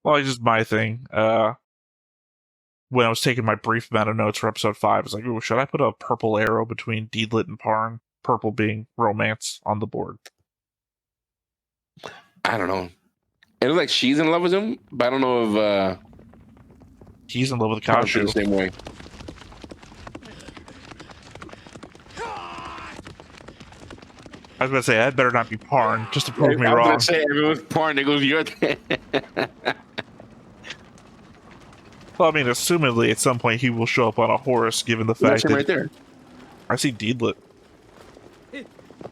Well, it's just my thing. When I was taking my brief amount of notes for episode 5, I was like, ooh, should I put a purple arrow between Deedlit and Parn? Purple being romance on the board. I don't know. It looks like she's in love with him, but I don't know if He's in love with Parn feels Kashu. the same way. I was going to say, that better not be Parn, just to prove me I was wrong. gonna say if it was Parn, it goes your Well, I mean, assumedly, at some point he will show up on a horse, given the fact That's him that right there. I see Deedlit.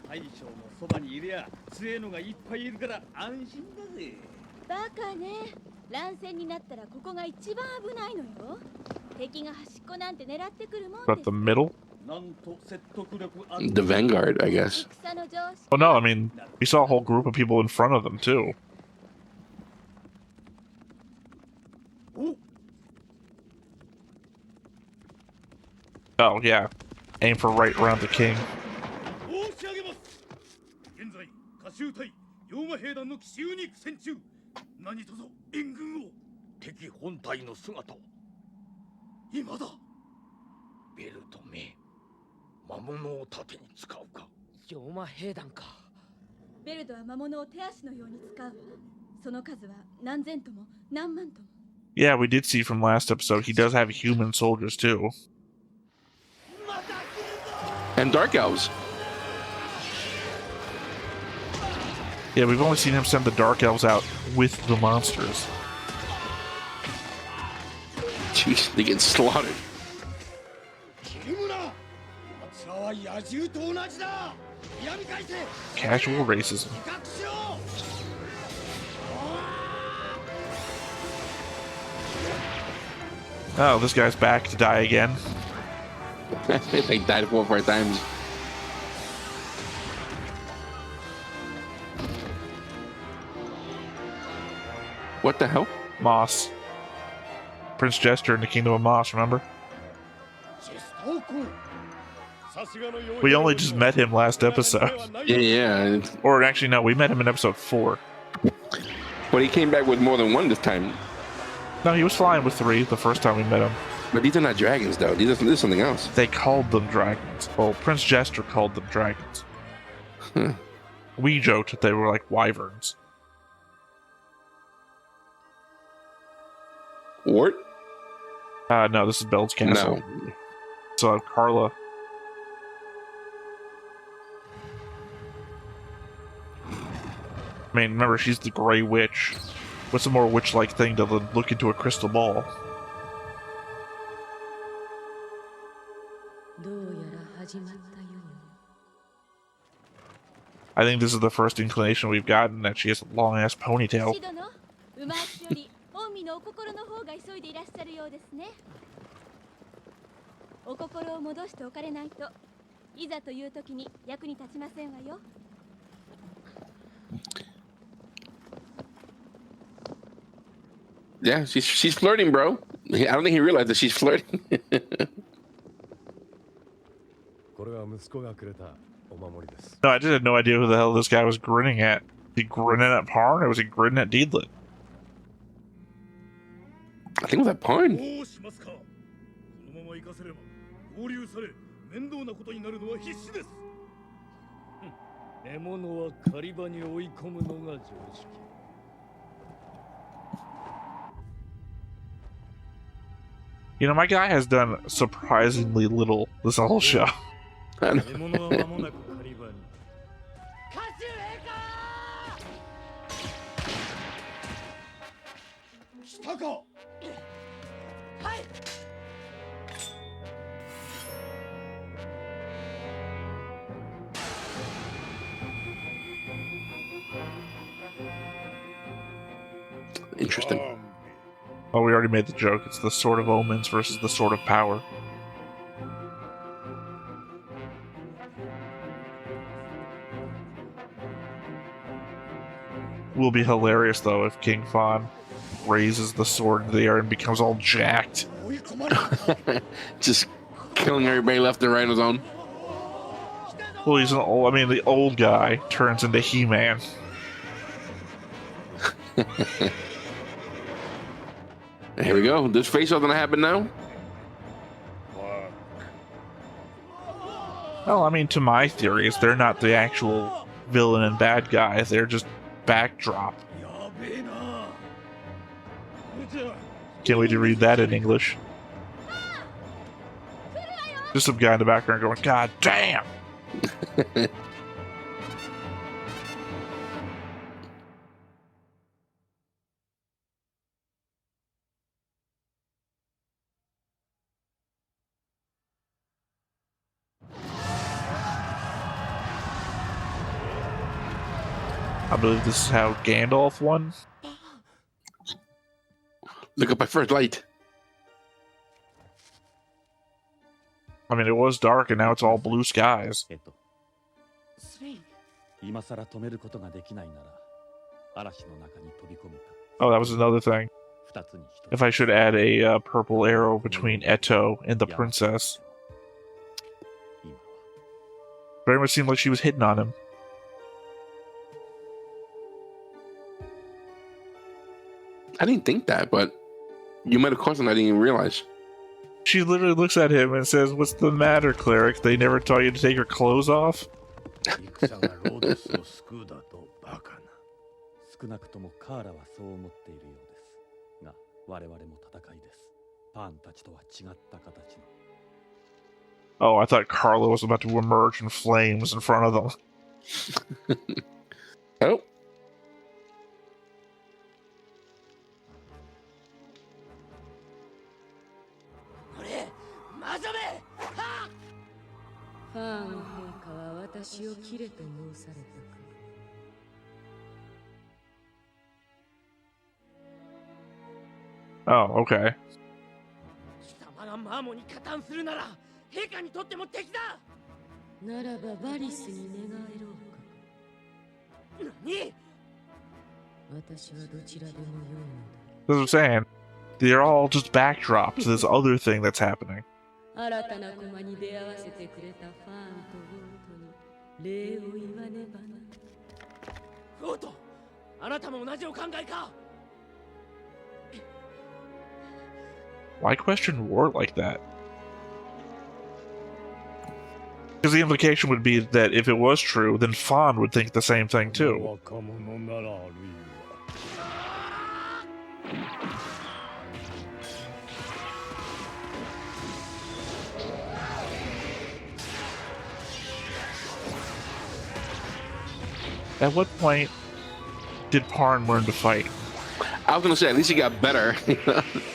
大将のそばにいりゃ強えのがいっぱいいるから安心だぜ。バカね。乱戦になったらここが一番危ないのよ。敵が端っこなんて狙ってくるもん But the middle? なんと説得力ある。 The Vanguard, I guess. 戦の常識 Oh, no, I mean, we saw a whole group of people in front of them, too. Oh, yeah. Aim for right around the king. 申し上げます。現在、歌集隊、妖魔兵団の奇襲に苦戦中。何とぞ援軍を。敵本体の姿を。今だ。ベルトめ、魔物を盾に使うか。妖魔兵団か。ベルドは魔物を手足のように使うわ。その数は何千とも何万とも。 Yeah, we did see from last episode, he does have human soldiers, too. And Dark Elves. Yeah, we've only seen him send the Dark Elves out with the monsters. Jeez, they get slaughtered. 切むな。奴らは野獣と同じだ。闇返せ。 Casual racism. 威嚇しろ。 Oh, this guy's back to die again. They died 4 or 5 times. What the hell? Moss. Prince Jester in the Kingdom of Moss, remember? We only just met him last episode. Yeah. Or actually, no, we met him in episode 4. But he came back with more than 1 this time. No, he was flying with 3 the first time we met him. But these are not dragons, though. This is something else. They called them dragons. Well, Prince Jester called them dragons. Huh. We joked that they were like wyverns. Wart? No, this is Beld's castle. No. So Carla. I mean, remember, she's the Grey Witch. What's a more witch-like thing to look into a crystal ball? どうやら始まったよう。 I think this is the first inclination we've gotten that she has a long-ass ponytail. シドの馬足より御身のお心の方が急いでいらっしゃるようですね。お心を戻しておかれないと、いざという時に役に立ちませんわよ。 Yeah, she's flirting, bro. I don't think he realized that she's flirting. No, I just had no idea who the hell this guy was grinning at. Was he grinning at Parn, or was he grinning at Deedlit? I think it was that Parn. どうしますか。このまま行かせれば合流され面倒なことになるのは必死です。獲物は狩り場に追い込むのが常識。You know, my guy has done surprisingly little this whole show. あの獲物は間もなく狩り場に。カシュエカ。来たか。はい。 Interesting. Oh, we already made the joke. It's the Sword of Omens versus the Sword of Power. Will be hilarious though if King Fawn raises the sword in the air and becomes all jacked. Just killing everybody left and right on his own. Well, he's an old. I mean, the old guy turns into He-Man. Here we go. This face-off gonna happen now? Well, I mean, to my theories, they're not the actual villain and bad guys. They're just backdrop. Can't wait to read that in English. Just some guy in the background going, "God damn!" I believe this is how Gandalf won. Look up my first light. I mean, it was dark and now it's all blue skies. スレイン。今さら止めることができないなら、嵐の中に飛び込むか。 Oh, that was another thing. 二つに一つ。 If I should add a purple arrow between Eto and the princess. 今は Very much seemed like she was hitting on him. I didn't think that, but you might have caused it. I didn't even realize. She literally looks at him and says, "What's the matter, cleric? They never taught you to take your clothes off?" 戦がロードスを救うだとバカな。少なくともカーラはそう思っているようです。が、我々も戦いです。パーンたちとは違った形の。 Oh, I thought Carla was about to emerge in flames in front of them. Oh. ファーン陛下は私を切れと申されたか。 Oh, okay. 貴様がマーモに加担するなら、陛下にとっても敵だ。ならばバリスに寝返ろうか。何？私はどちらでもよいのだ。 That's what I'm saying. They're all just backdrop to this other thing that's happening. 新たな駒に出会わせてくれたファーンとゴートに礼を言わねばな。ゴート、あなたも同じお考えか？ Why question war like that? Because the implication would be that if it was true, then Fawn would think the same thing too. 若者ならあるいは。 At what point did Parn learn to fight? I was gonna say, at least he got better.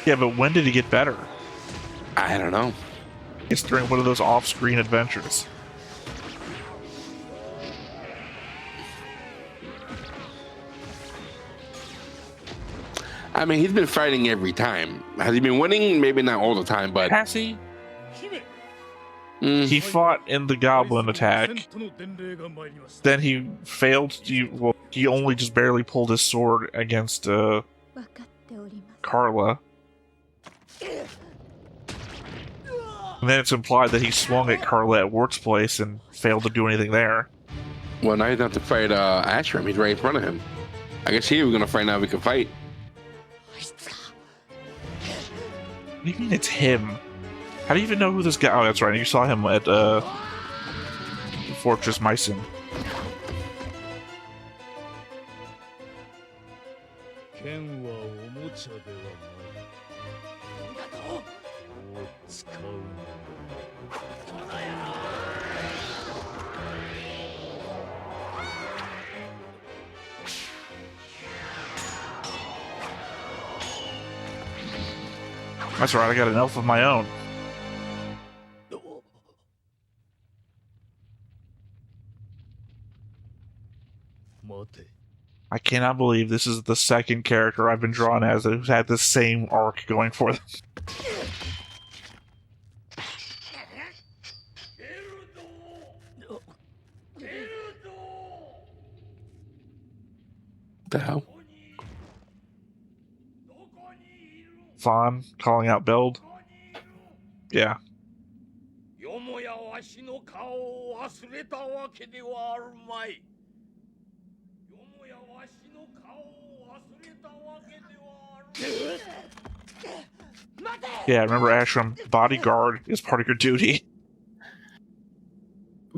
Yeah, but when did he get better? I don't know. It's during one of those off-screen adventures. I mean, he's been fighting every time. Has he been winning? Maybe not all the time, but Has he? mm, He fought in the goblin attack. Then he failed to. Well, he only just barely pulled his sword against 分かっております。 Carla. And then it's implied that he swung at Carlette Wart's place and failed to do anything there. Well, now he's going to have to fight Ashram. He's right in front of him. I guess here we're going to find out if we can fight. What do you mean it's him? How do you even know who this guy? Oh, that's right. You saw him at Fortress Mycen. That's right. I got an elf of my own. I cannot believe this is the second character I've been drawn as who's had the same arc going for them. The hell? Fawn calling out Beld. Yeah. Yeah, remember Ashram, bodyguard is part of your duty.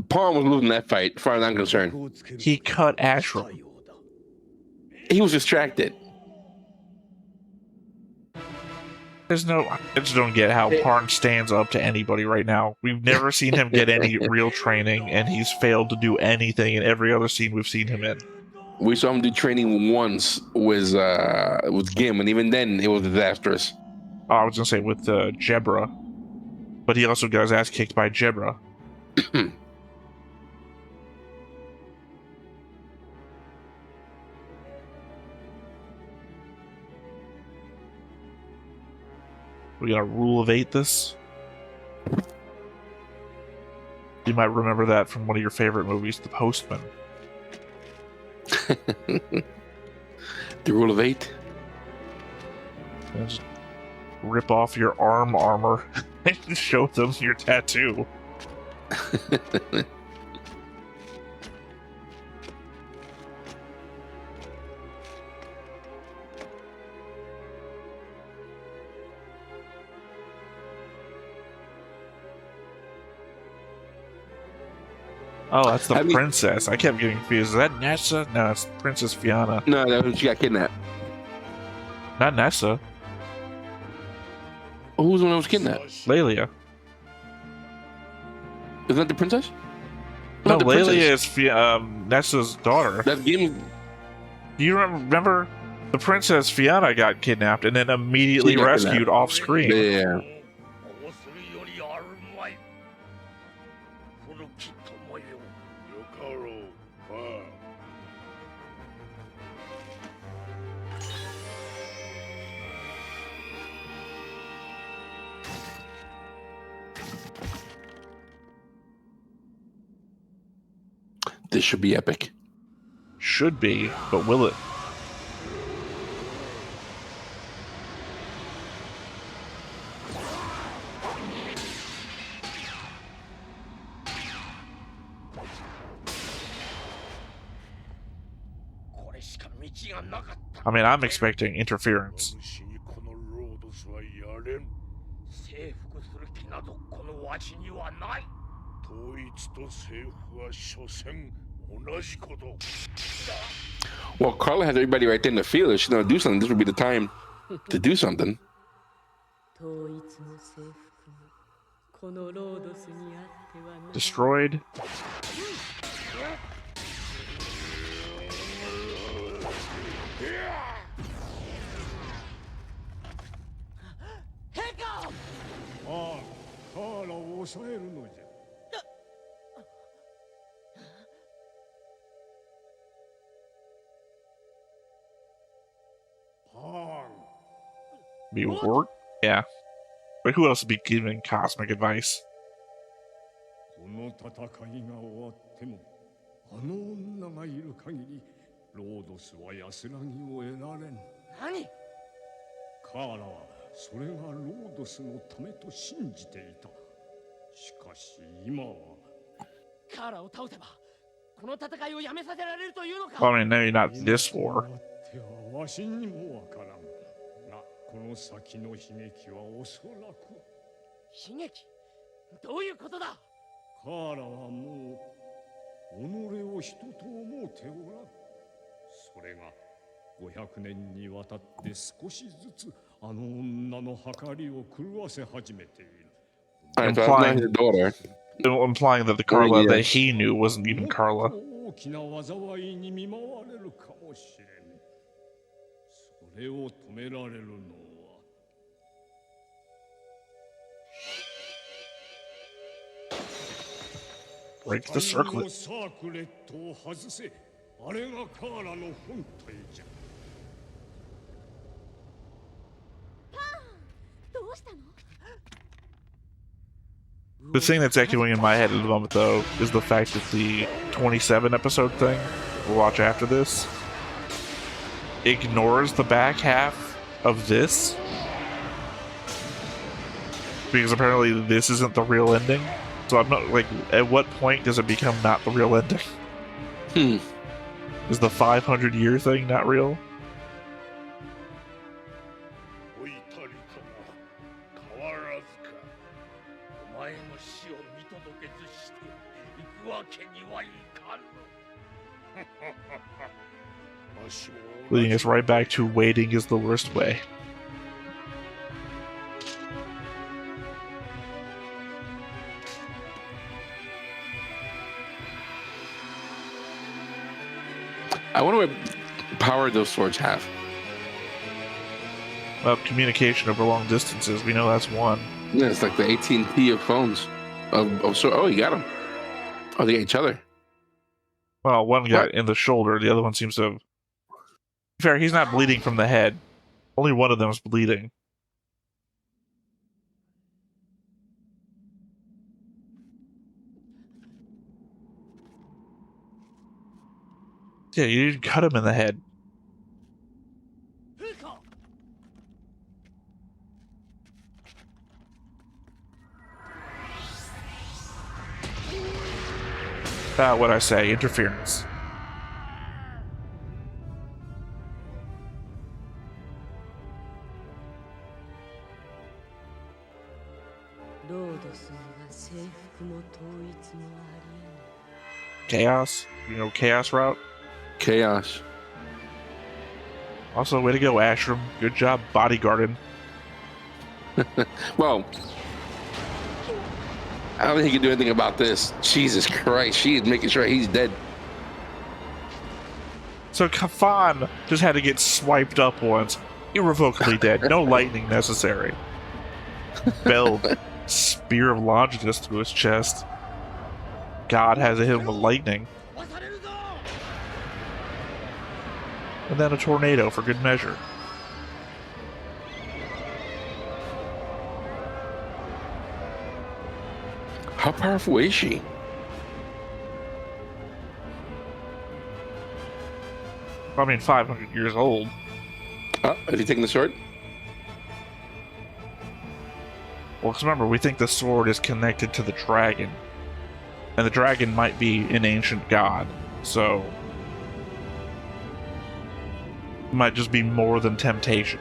Pawn was losing that fight, as far as I'm concerned. He cut Ashram. He was distracted. There's no... I just don't get how Parn stands up to anybody right now. We've never seen him get any real training, and he's failed to do anything in every other scene we've seen him in. We saw him do training once with Gim, and even then it was disastrous. Oh, I was going to say with Jebra. But he also got his ass kicked by Jebra. We got a rule of 8 this. You might remember that from one of your favorite movies, The Postman. The rule of 8? And just rip off your arm armor and show them your tattoo. Oh, that's the princess. I kept getting confused. Is that Nessa? No, it's Princess Fiona. No, that was, she got kidnapped. Not Nessa. Who was the one that was kidnapped? Lelia. Isn't that the princess? No, Not the Lelia princess. is Nessa's daughter. That game. Do you remember the Princess Fiona got kidnapped and then immediately rescued off screen? Yeah. This should be epic. Should be, but will it? I mean, I'm expecting interference. Well, Carla has everybody right there in the field. If she's gonna do something, this would be the time to do something. Destroyed. Be work? Yeah. But who else would be giving cosmic advice? この戦いが終わってもあの女がいる限りロードスは安らぎを得られん。何？カーラはそれがロードスのためと信じていた。かし今はカーラを倒せばこの戦いをやめさせられるというのか。 Well, I mean, maybe not this war. わしにもわからんが、この先の悲劇はおそらく。悲劇？どういうことだ？カーラはもう己を人と思うておらん。それが500年にわたって少しずつあの女の計りを狂わせ始めている。Alright, so that's not his daughter. Implying that the Carla Yeah. that he knew wasn't even Carla. 大きな災いに見舞われるかもしれん。それを止められるのは。Break the circlet. サークレットを外せ。あれがカーラの本体じゃ。どうしたの？ The thing that's echoing in my head at the moment, though, is the fact that the 27 episode thing we'll watch after this ignores the back half of this. Because apparently this isn't the real ending. So I'm not, like, at what point does it become not the real ending? Is the 500-year thing not real? おいたりとも変わらずか。お前の死を見届けずして行くわけにはいかぬ。わしも Leading us right back to waiting is the worst way. I wonder what power those swords have. Well, communication over long distances, we know that's one. Yeah, it's like the AT&T of phones. Oh, you got them. Oh, they got each other. Well, one got What? in the shoulder, the other one seems to have... Fair, he's not bleeding from the head. Only one of them is bleeding. Yeah, you didn't cut him in the head. What I say, interference. Chaos? You know Chaos Route? Chaos. Also, way to go, Ashram. Good job bodyguarding. Well, I don't think he can do anything about this. Jesus Christ, she is making sure he's dead. So Kafan just had to get swiped up once. Irrevocably dead. No lightning necessary. Bell, spear of Longinus through his chest. God has hit him with lightning. And then a tornado for good measure. How powerful is she? I mean, 500 years old. Oh, is he taking the sword? Well, because remember, we think the sword is connected to the dragon. And the dragon might be an ancient god, so... it might just be more than temptation.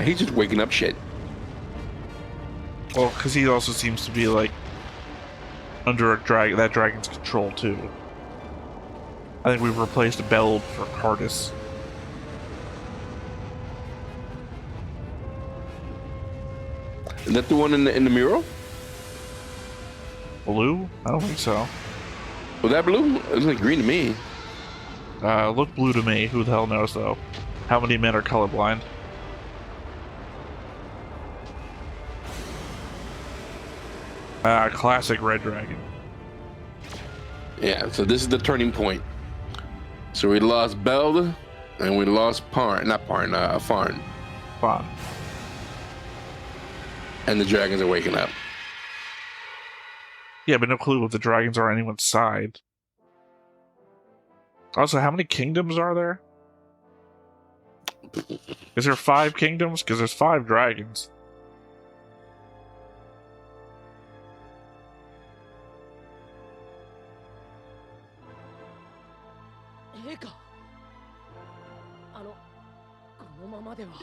He's just waking up shit. Well, because he also seems to be, like, under that dragon's control, too. I think we've replaced Bell for Cardis. Is that the one in the mural? Blue? I don't think so. Was that blue? It was like green to me. Looked blue to me. Who the hell knows, though? How many men are colorblind? Classic red dragon. Yeah, so this is the turning point. So we lost Beld, and we lost Farn. Fun. And the dragons are waking up. Yeah, but no clue if the dragons are on anyone's side. Also, how many kingdoms are there? Is there 5 kingdoms? Because there's 5 dragons.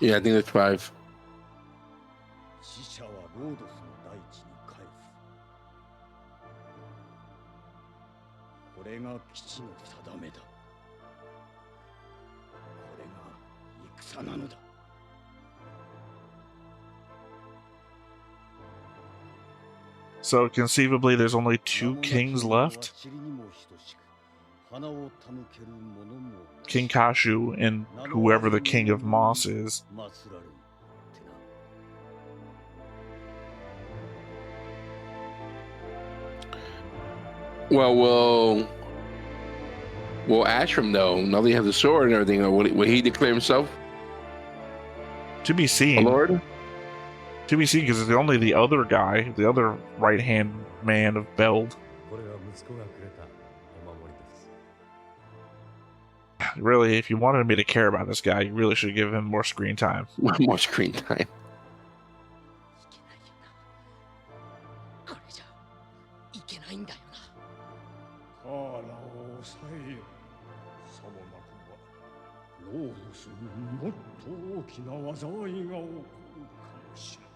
Yeah, I think there's 5. 死者はロードスの大地に返す。これが基地の定めだ。これが戦なのだ。So conceivably, there's only 2 kings left. 塵にも等しく花を手向ける者も King Kashu and whoever the king of Moss is. 祀られるってな。Well, will Ashram though? Now that he has the sword and everything, will he declare himself To be a seen. lord? To be seen, because it's only the other guy, the other right-hand man of Beld. これは息子がくれたお守りです。 Really, if you wanted me to care about this guy, you really should give him more screen time. More screen time. これじゃいけないんだよな。カーラを抑えよ。さもなくば、ロードスにもっと大きな災いが起こるかもしれん。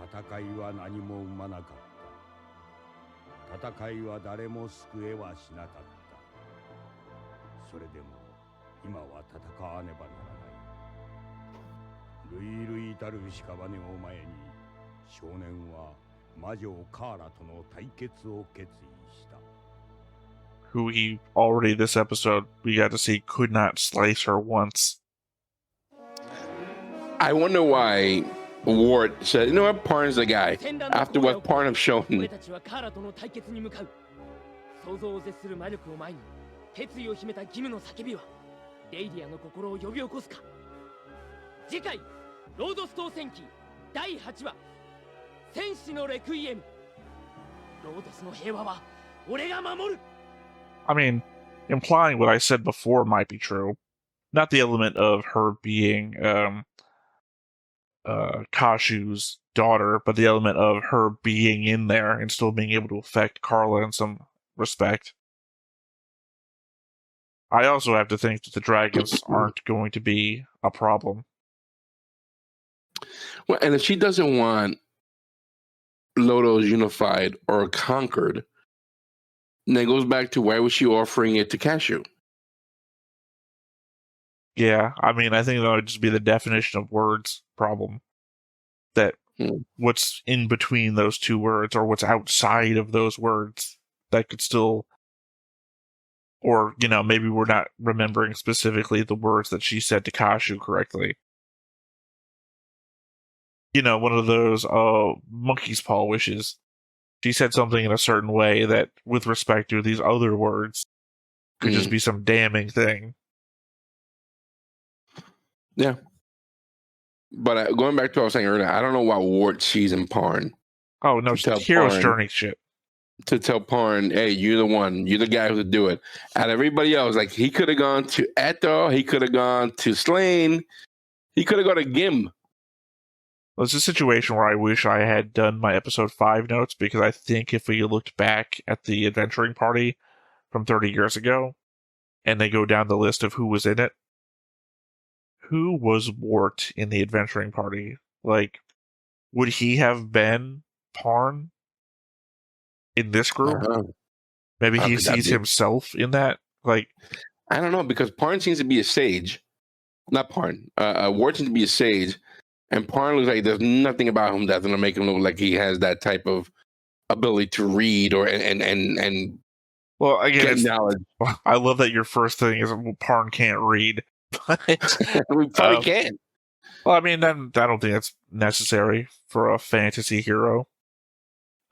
戦いは何も生まなかった。戦いは誰も救えはしなかった。それでも今は戦わねばならない。類々たる屍を前に少年は魔女カーラとの対決を決意した。 Who he already this episode we got to see could not slice her once. I wonder why Ward said, "You know what? Parn's the guy." After what Parn have shown. 俺たちはカーラとの対決に向かう。想像を絶する魔力を前に決意を秘めた義務の叫びはレイディアの心を呼び起こすか。次回ロードス当選記第8話戦士のレクイエム。ロードスの平和は俺が守る。 I mean, implying what I said before might be true. Not the element of her being Kashu's daughter, but the element of her being in there and still being able to affect Carla in some respect. I also have to think that the dragons aren't going to be a problem. Well, and if she doesn't want Lodoss unified or conquered, then it goes back to why was she offering it to Cashew? Yeah, I mean, I think that would just be the definition of words problem. That what's in between those 2 words or what's outside of those words that could still, or, you know, maybe we're not remembering specifically the words that she said to Kashu correctly. You know, one of those monkey's paw wishes. She said something in a certain way that, with respect to these other words, could just be some damning thing. Yeah. But going back to what I was saying earlier, I don't know why Ward sees in Parn. Oh, no, Tell hero's Parn. journey shit. To tell Parn, hey, you're the one. You're the guy who would do it. Out of everybody else, like, he could have gone to Eto. He could have gone to Slain. He could have gone to Gim. Well, it's a situation where I wish I had done my episode 5 notes, because I think if we looked back at the adventuring party from 30 years ago, and they go down the list of who was in it, who was Wart in the adventuring party? Like, would he have been Parn in this group? Maybe he sees himself in that? Like, I don't know, because Parn seems to be a sage. Not Parn. Wart seems to be a sage. And Parn looks like there's nothing about him that's going to make him look like he has that type of ability to read or and well, again, get knowledge. I love that your first thing is Parn can't read. But, we probably can. Well, I mean, I don't think that's necessary for a fantasy hero.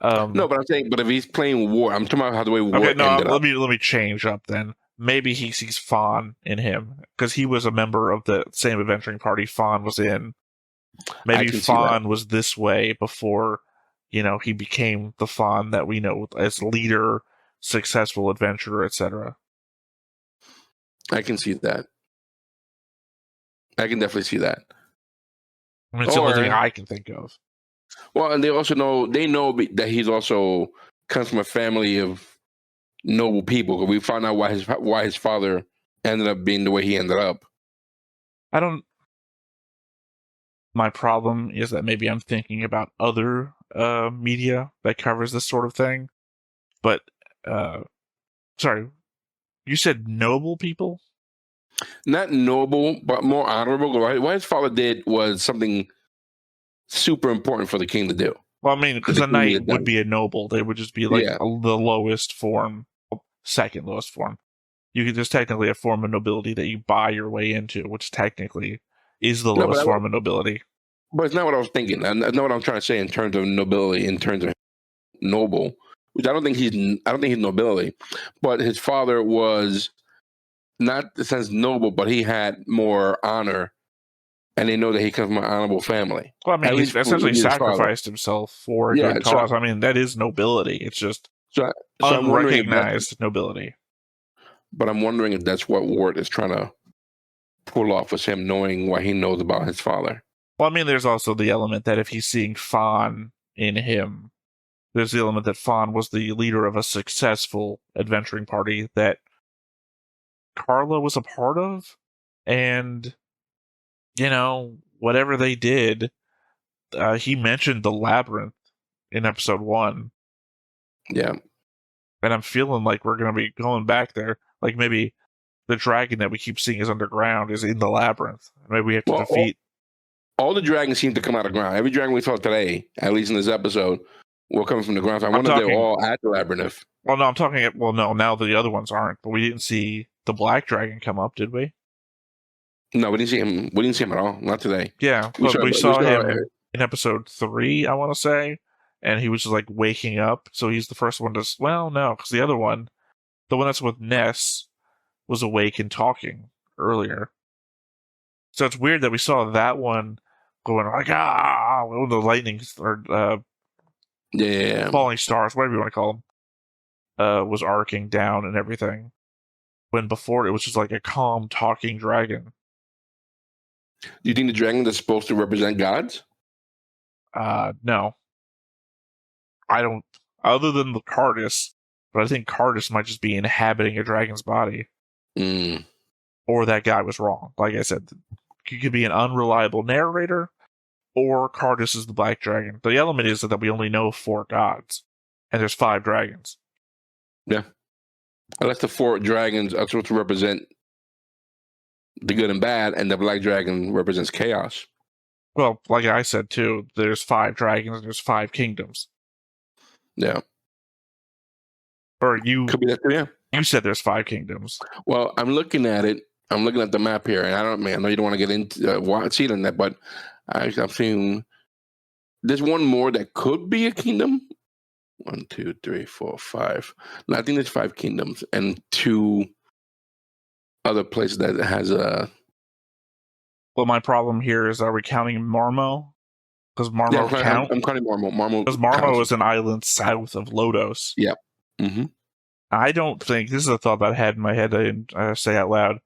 No, but I'm saying, but if he's playing war, I'm talking about how the way war Okay, no, ended up. let me change up then. Maybe he sees Fawn in him because he was a member of the same adventuring party Fawn was in. Maybe can see that. Fawn was this way before, he became the Fawn that we know as leader, successful adventurer, etc. I can see that. I can definitely see that. I mean, it's the only thing I can think of. Well, and they also know that he's also comes from a family of noble people. We found out why his father ended up being the way he ended up. My problem is that maybe I'm thinking about other media that covers this sort of thing. But, sorry, you said noble people? Not noble, but more honorable. What his father did was something super important for the king to do. Well, I mean, because a knight would be a noble. They would just be like the lowest form, second lowest form. There's technically a form of nobility that you buy your way into, which technically is the lowest form of nobility. But it's not what I was thinking. That's not what I'm trying to say in terms of nobility, in terms of noble, which I don't think he's nobility. But his father was not in the sense noble, but he had more honor, and they know that he comes from an honorable family. Well, I mean, he's essentially sacrificed himself for a good cause. I mean, that is nobility. It's just unrecognized nobility. But I'm wondering if that's what Ward is trying to pull off, with him knowing what he knows about his father. Well, I mean, there's also the element that if he's seeing Fawn in him, there's the element that Fawn was the leader of a successful adventuring party that Carla was a part of, and whatever they did, he mentioned the labyrinth in episode 1. Yeah, and I'm feeling like we're gonna be going back there. Like maybe the dragon that we keep seeing is underground is in the labyrinth. Maybe we have to defeat. All the dragons seem to come out of the ground. Every dragon we saw today, at least in this episode, will come from the ground. So I wonder if they're all at the labyrinth. Well, no, I'm talking. Well, no, now the other ones aren't. But we didn't see the black dragon come up, did we? No, we didn't see him. We didn't see him at all. Not today. Yeah, but we saw him in episode 3, I want to say, and he was just like waking up. So he's the first one to. Well, no, because the other one, the one that's with Ness, was awake and talking earlier. So it's weird that we saw that one going like when the lightning or falling stars, whatever you want to call them, was arcing down and everything. When before it was just like a calm talking dragon. Do you think the dragon is supposed to represent gods? No. I don't. Other than the Cardus, but I think Cardus might just be inhabiting a dragon's body. Or that guy was wrong. Like I said, he could be an unreliable narrator, or Cardus is the black dragon. The element is that we only know 4 gods, and there's 5 dragons. Yeah. Unless the 4 dragons are supposed to represent the good and bad, and the black dragon represents chaos. Well, like I said too, there's 5 dragons and there's 5 kingdoms. Yeah. Or you could be that too, yeah. You said there's 5 kingdoms. Well, I'm looking at it. I'm looking at the map here, and I know you don't want to get into see it in that, but I'm seeing there's one more that could be a kingdom. 1, 2, 3, 4, 5. No, I think there's 5 kingdoms and 2 other places that has a. Well, my problem here is: are we counting Marmo? Because Marmo count. I'm counting Marmo. Because Marmo is an island south of Lodoss. Yeah. Mm-hmm. I don't think this is a thought that I had in my head. I didn't say out loud.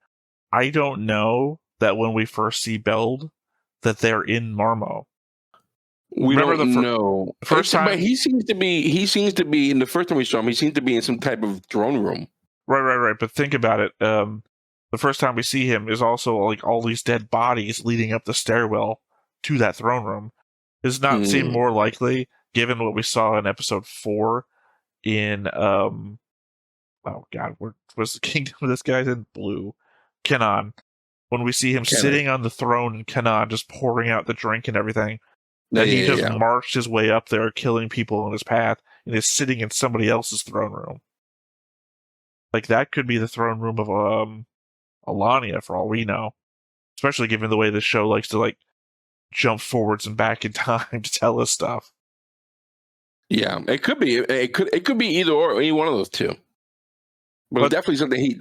I don't know that when we first see Beld, that they're in Marmo. We don't know. First time, but he seems to be in the first time we saw him. He seems to be in some type of throne room. Right. But think about it. The first time we see him is also like all these dead bodies leading up the stairwell to that throne room. Does not seem more likely, given what we saw in episode 4 in oh god, where was the kingdom of this guy's in? Blue. Kenan. When we see him sitting on the throne in Kenan, just pouring out the drink and everything, that he just marched his way up there, killing people on his path, and is sitting in somebody else's throne room. Like, that could be the throne room of Alania, for all we know. Especially given the way the show likes to, like, jump forwards and back in time to tell us stuff. Yeah, it could be. It could be either or, any one of those two. But definitely something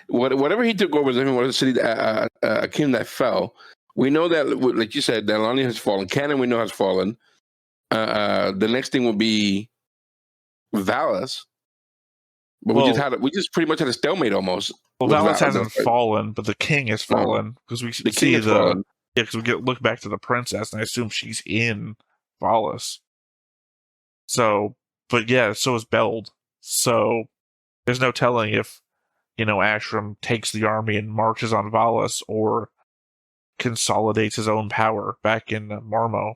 whatever he took over, was a city, a kingdom that fell. We know that, like you said, that Alani has fallen. Cannon, we know, has fallen. The next thing will be Valis. But we just pretty much had a stalemate almost. Well, Valis hasn't fallen, but the king has fallen because we see because we look back to the princess, and I assume she's in Valis. So, but yeah, so is Beld. So there's no telling if Ashram takes the army and marches on Valis or consolidates his own power back in Marmo.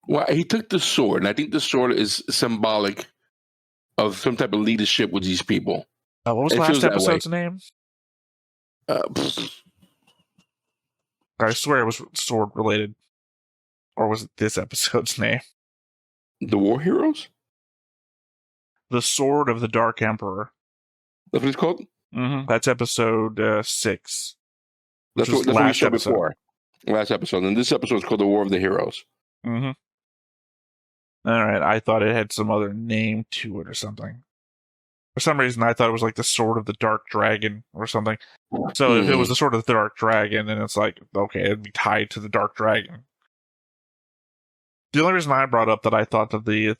Well, he took the sword, and I think the sword is symbolic of some type of leadership with these people. What was last episode's name? I swear it was sword related. Or was it this episode's name? The War Heroes? The Sword of the Dark Emperor. That's what it's called? Mm-hmm. That's episode 6. That's what we showed before. Last episode. And this episode is called The War of the Heroes. Mm-hmm. All right. I thought it had some other name to it or something. For some reason, I thought it was like the Sword of the Dark Dragon or something. So if it was the Sword of the Dark Dragon, then it's like, okay, it'd be tied to the Dark Dragon. The only reason I brought up that I thought that the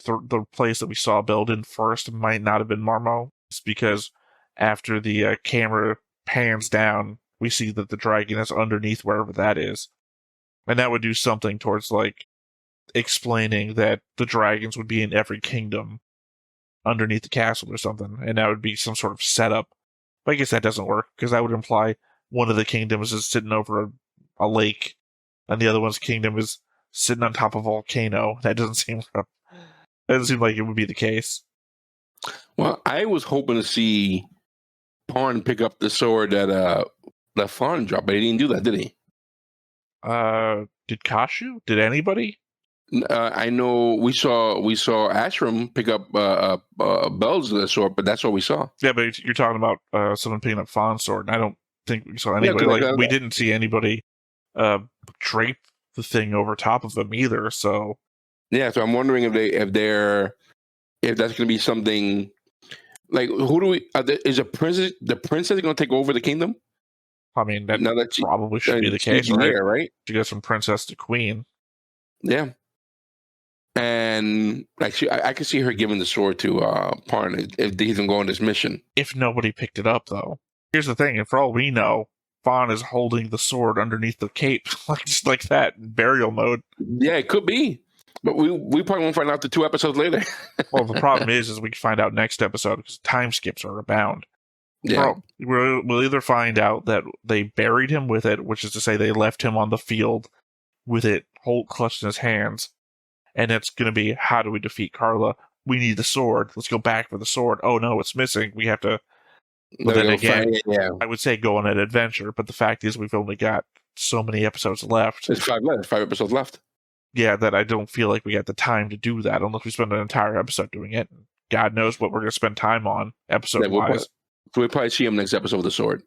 place that we saw Beld in first might not have been Marmo is because after the camera pans down, we see that the dragon is underneath wherever that is. And that would do something towards, like, explaining that the dragons would be in every kingdom underneath the castle or something, and that would be some sort of setup. But I guess that doesn't work, because that would imply one of the kingdoms is sitting over a lake, and the other one's kingdom is sitting on top of a volcano. That doesn't seem like it would be the case. Well, I was hoping to see Parn pick up the sword that Fawn dropped, but he didn't do that, did he? Did Kashu? Did anybody? I know we saw Ashram pick up Beld's sword, but that's what we saw. Yeah, but you're talking about someone picking up Fawn's sword, and I don't think we saw anybody. We didn't see anybody drape the thing over top of them either. So yeah, so I'm wondering if that's going to be something like, who do we? Is the princess going to take over the kingdom? I mean, that probably should be the case, right? There, right? She goes from princess to queen. Yeah. And actually, I could see her giving the sword to Parn if he's going to go on this mission. If nobody picked it up, though. Here's the thing: and for all we know, Fawn is holding the sword underneath the cape, just like that, in burial mode. Yeah, it could be, but we probably won't find out the 2 episodes later. Well, the problem is we can find out next episode because time skips are abound. Yeah, we'll either find out that they buried him with it, which is to say they left him on the field with it clutched in his hands. And it's going to be, how do we defeat Carla? We need the sword. Let's go back for the sword. Oh, no, it's missing. We have to... But then again, I would say go on an adventure, but the fact is we've only got so many episodes left. There's 5 episodes left. Yeah, that I don't feel like we got the time to do that unless we spend an entire episode doing it. God knows what we're going to spend time on, episode-wise. We'll probably see him next episode with the sword.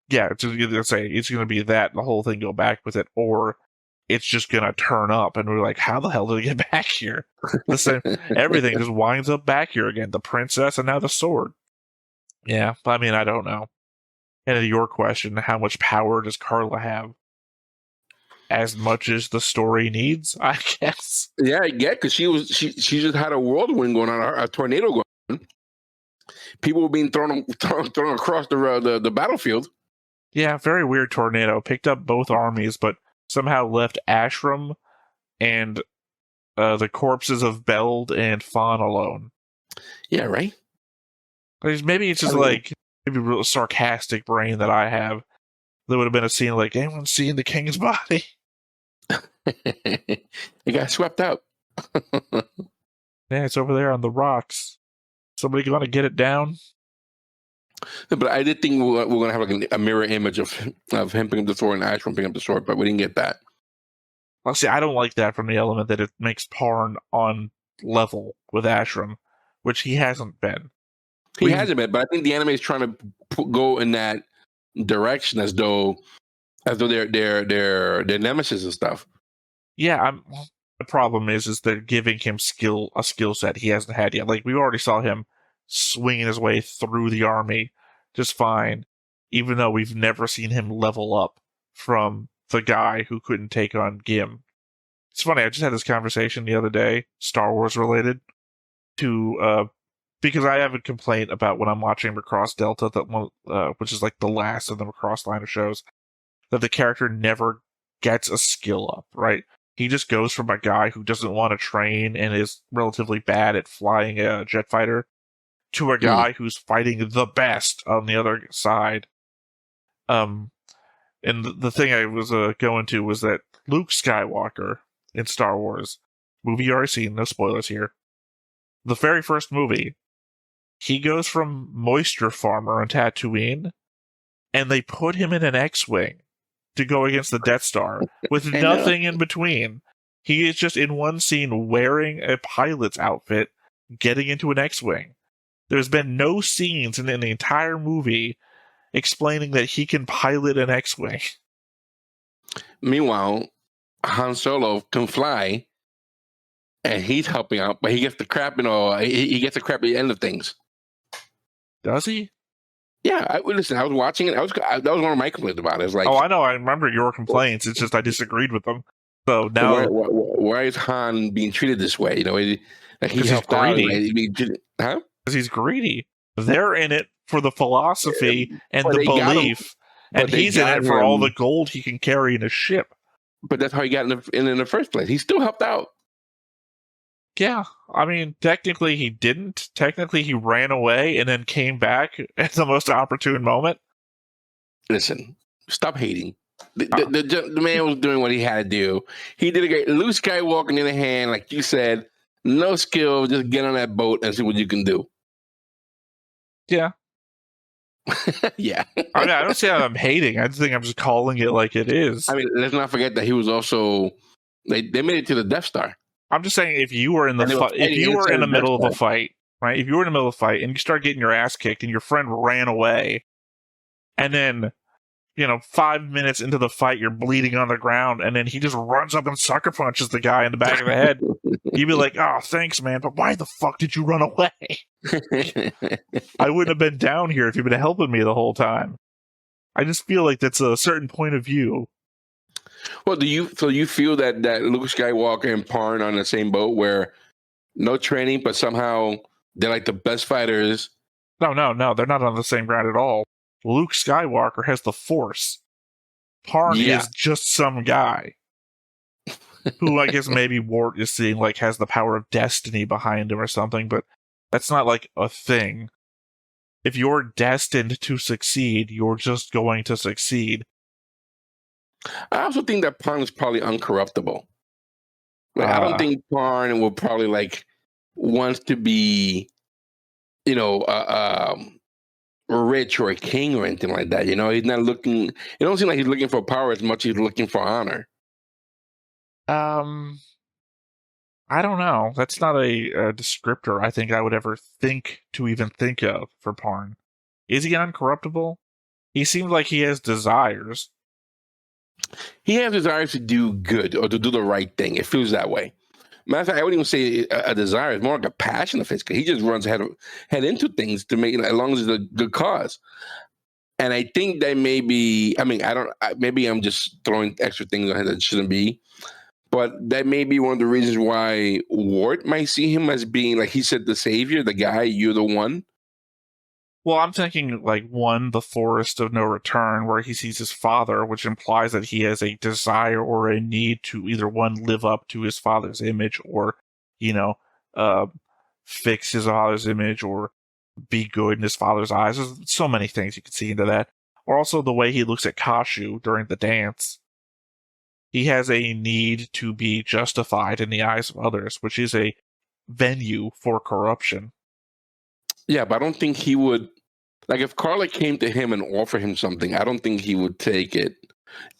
Yeah, it's going to be that, the whole thing go back with it, or... it's just going to turn up, and we're like, how the hell did it get back here? Everything just winds up back here again. The princess and now the sword. Yeah, I mean, I don't know. And to your question, how much power does Carla have? As much as the story needs, I guess. Yeah, because she just had a whirlwind going on, a tornado going on. People were being thrown across the battlefield. Yeah, very weird tornado. Picked up both armies, but somehow left Ashram and the corpses of Beld and Fawn alone. Yeah, right? Maybe it's just maybe a real sarcastic brain that I have. There would have been a scene like, anyone seeing the king's body? It got swept out. Yeah, it's over there on the rocks. Somebody going to get it down? But I did think we're going to have like a mirror image of him picking up the sword and Ashram picking up the sword, but we didn't get that. Well, see, I don't like that from the element that it makes Parn on level with Ashram, which he hasn't been. He hasn't been, but I think the anime is trying to go in that direction as though they're nemesis and stuff. Yeah, The problem is they're giving him a skill set he hasn't had yet. Like, we already saw him swinging his way through the army just fine, even though we've never seen him level up from the guy who couldn't take on Gim. It's funny, I just had this conversation the other day, Star Wars related, because I have a complaint about when I'm watching Macross Delta, which is like the last of the Macross line of shows, that the character never gets a skill up, right? He just goes from a guy who doesn't want to train and is relatively bad at flying a jet fighter to a guy who's fighting the best on the other side. And the thing I was going to was that Luke Skywalker in Star Wars, movie you already seen, no spoilers here, the very first movie, he goes from moisture farmer on Tatooine, and they put him in an X-Wing to go against the Death Star with nothing in between. He is just in one scene wearing a pilot's outfit, getting into an X-Wing. There's been no scenes in the entire movie explaining that he can pilot an X-Wing. Meanwhile, Han Solo can fly, and he's helping out, but he gets the crap, he gets the crappy end of things. Does he? Yeah, listen, I was watching it. That was one of my complaints about it. It's like, oh, I know. I remember your complaints. It's just I disagreed with them. So now, why is Han being treated this way? He helped out. Huh? Because he's greedy. They're in it for the philosophy and the belief, and he's in it for all the gold he can carry in a ship. But that's how he got in the first place. He still helped out. Yeah, I mean, technically he didn't. Technically he ran away and then came back at the most opportune moment. Listen, stop hating. The man was doing what he had to do. He did a great. Luke Skywalker in the hand, like you said, no skill, just get on that boat and see what you can do. Yeah. Yeah. I mean, I don't say I'm hating. I think I'm just calling it like it is. I mean, let's not forget that he was also, they made it to the Death Star. I'm just saying, if you were in the middle of a fight, right? If you were in the middle of a fight and you start getting your ass kicked and your friend ran away, and then, 5 minutes into the fight, you're bleeding on the ground, and then he just runs up and sucker punches the guy in the back of the head, you'd be like, oh, thanks, man, but why the fuck did you run away? I wouldn't have been down here if you'd been helping me the whole time. I just feel like that's a certain point of view. Well, do you feel that Luke Skywalker and Parn are on the same boat where no training, but somehow they're like the best fighters? No, they're not on the same ground at all. Luke Skywalker has the Force. Parn is just some guy who I guess maybe Wart is seeing like has the power of destiny behind him or something, but that's not like a thing. If you're destined to succeed, you're just going to succeed. I also think that Parn is probably uncorruptible. Like, I don't think Parn will probably wants to be, rich or a king or anything like that. He's not looking. It don't seem like he's looking for power as much as he's looking for honor. I don't know. That's not a descriptor I think I would ever think to even think of for Parn. Is he uncorruptible? He seems like he has desires. He has desires to do good or to do the right thing. It feels that way. Matter of fact, I wouldn't even say a desire. It's more like a passion of his. He just runs head into things to make, as long as it's a good cause. And I think that maybe, maybe I'm just throwing extra things on him that shouldn't be. But that may be one of the reasons why Wart might see him as being, like he said, the savior, the guy, you're the one. Well, I'm thinking the Forest of No Return, where he sees his father, which implies that he has a desire or a need to either live up to his father's image or, fix his father's image or be good in his father's eyes. There's so many things you can see into that. Or also the way he looks at Kashu during the dance. He has a need to be justified in the eyes of others, which is a venue for corruption. Yeah, but I don't think he would. Like, if Carla came to him and offered him something, I don't think he would take it.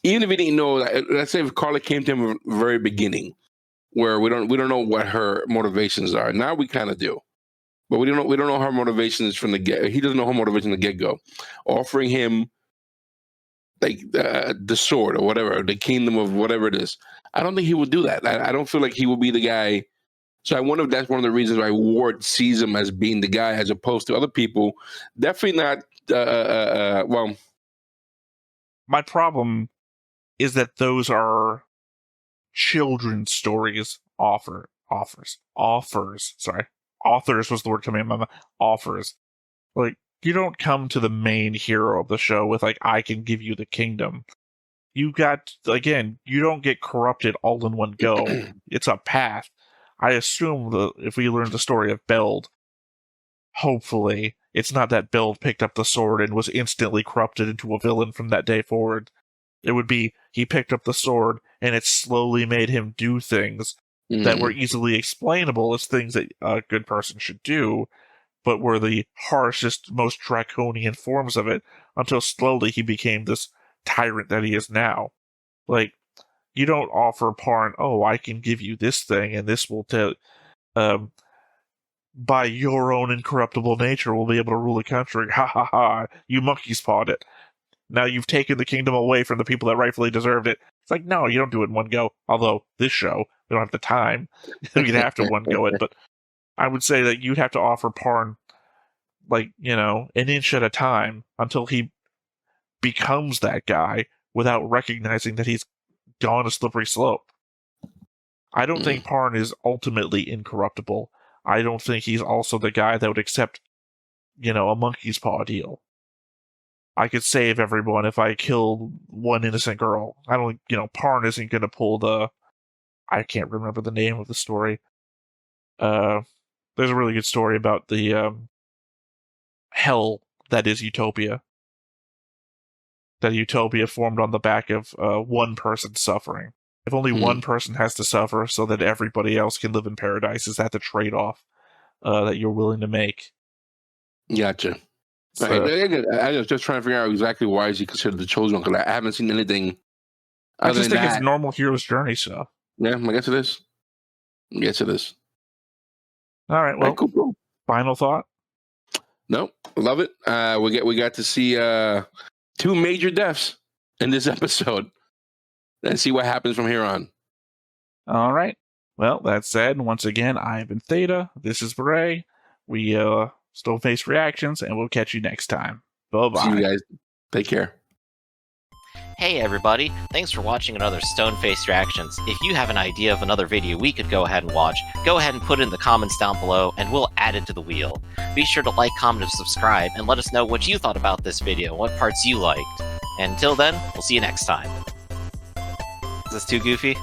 Even if he didn't know, let's say if Carla came to him at the very beginning, where we don't know what her motivations are. Now we kind of do, but we don't know her motivations from the get. He doesn't know her motivation from the get go. Offering him like the sword or whatever, the kingdom of whatever it is. I don't think he would do that. I don't feel like he would be the guy. So I wonder if that's one of the reasons why Ward sees him as being the guy, as opposed to other people. Definitely not. Well, my problem is that those are children's stories. Authors was the word coming in my mouth. Offers. Like, you don't come to the main hero of the show with, like, I can give you the kingdom. You got, again, you don't get corrupted all in one go. It's a path. I assume that if we learn the story of Beld, hopefully, it's not that Beld picked up the sword and was instantly corrupted into a villain from that day forward. It would be, he picked up the sword, and it slowly made him do things that were easily explainable as things that a good person should do, but were the harshest, most draconian forms of it, until slowly he became this tyrant that he is now. Like, you don't offer Parn, oh, I can give you this thing, and this will by your own incorruptible nature, will be able to rule a country. Ha ha ha, you monkey's pawed it. Now you've taken the kingdom away from the people that rightfully deserved it. It's like, no, you don't do it in one go. Although, this show, we don't have the time. You'd have to one go it, but I would say that you'd have to offer Parn, like, an inch at a time until he becomes that guy without recognizing that he's gone a slippery slope. I don't think Parn is ultimately incorruptible. I don't think he's also the guy that would accept, a monkey's paw deal. I could save everyone if I kill one innocent girl. I don't, Parn isn't going to pull the... I can't remember the name of the story. There's a really good story about the hell that is Utopia. That Utopia formed on the back of one person suffering. If only one person has to suffer so that everybody else can live in paradise, is that the trade-off that you're willing to make? Gotcha. I was just trying to figure out exactly why is he considered the chosen one, because I haven't seen anything. I just think it's normal hero's journey stuff. Yeah, I guess it is. All right, well, cool. Final thought? No, love it. We got to see 2 major deaths in this episode, and see what happens from here on. All right. Well, that said, once again, I've been Theta. This is Beret. We Stone Face Reactions, and we'll catch you next time. Bye-bye. See you guys. Take care. Hey everybody, thanks for watching another Stone Face Reactions. If you have an idea of another video we could go ahead and watch, go ahead and put it in the comments down below and we'll add it to the wheel. Be sure to like, comment, and subscribe, and let us know what you thought about this video, what parts you liked. And until then, we'll see you next time. Is this too goofy?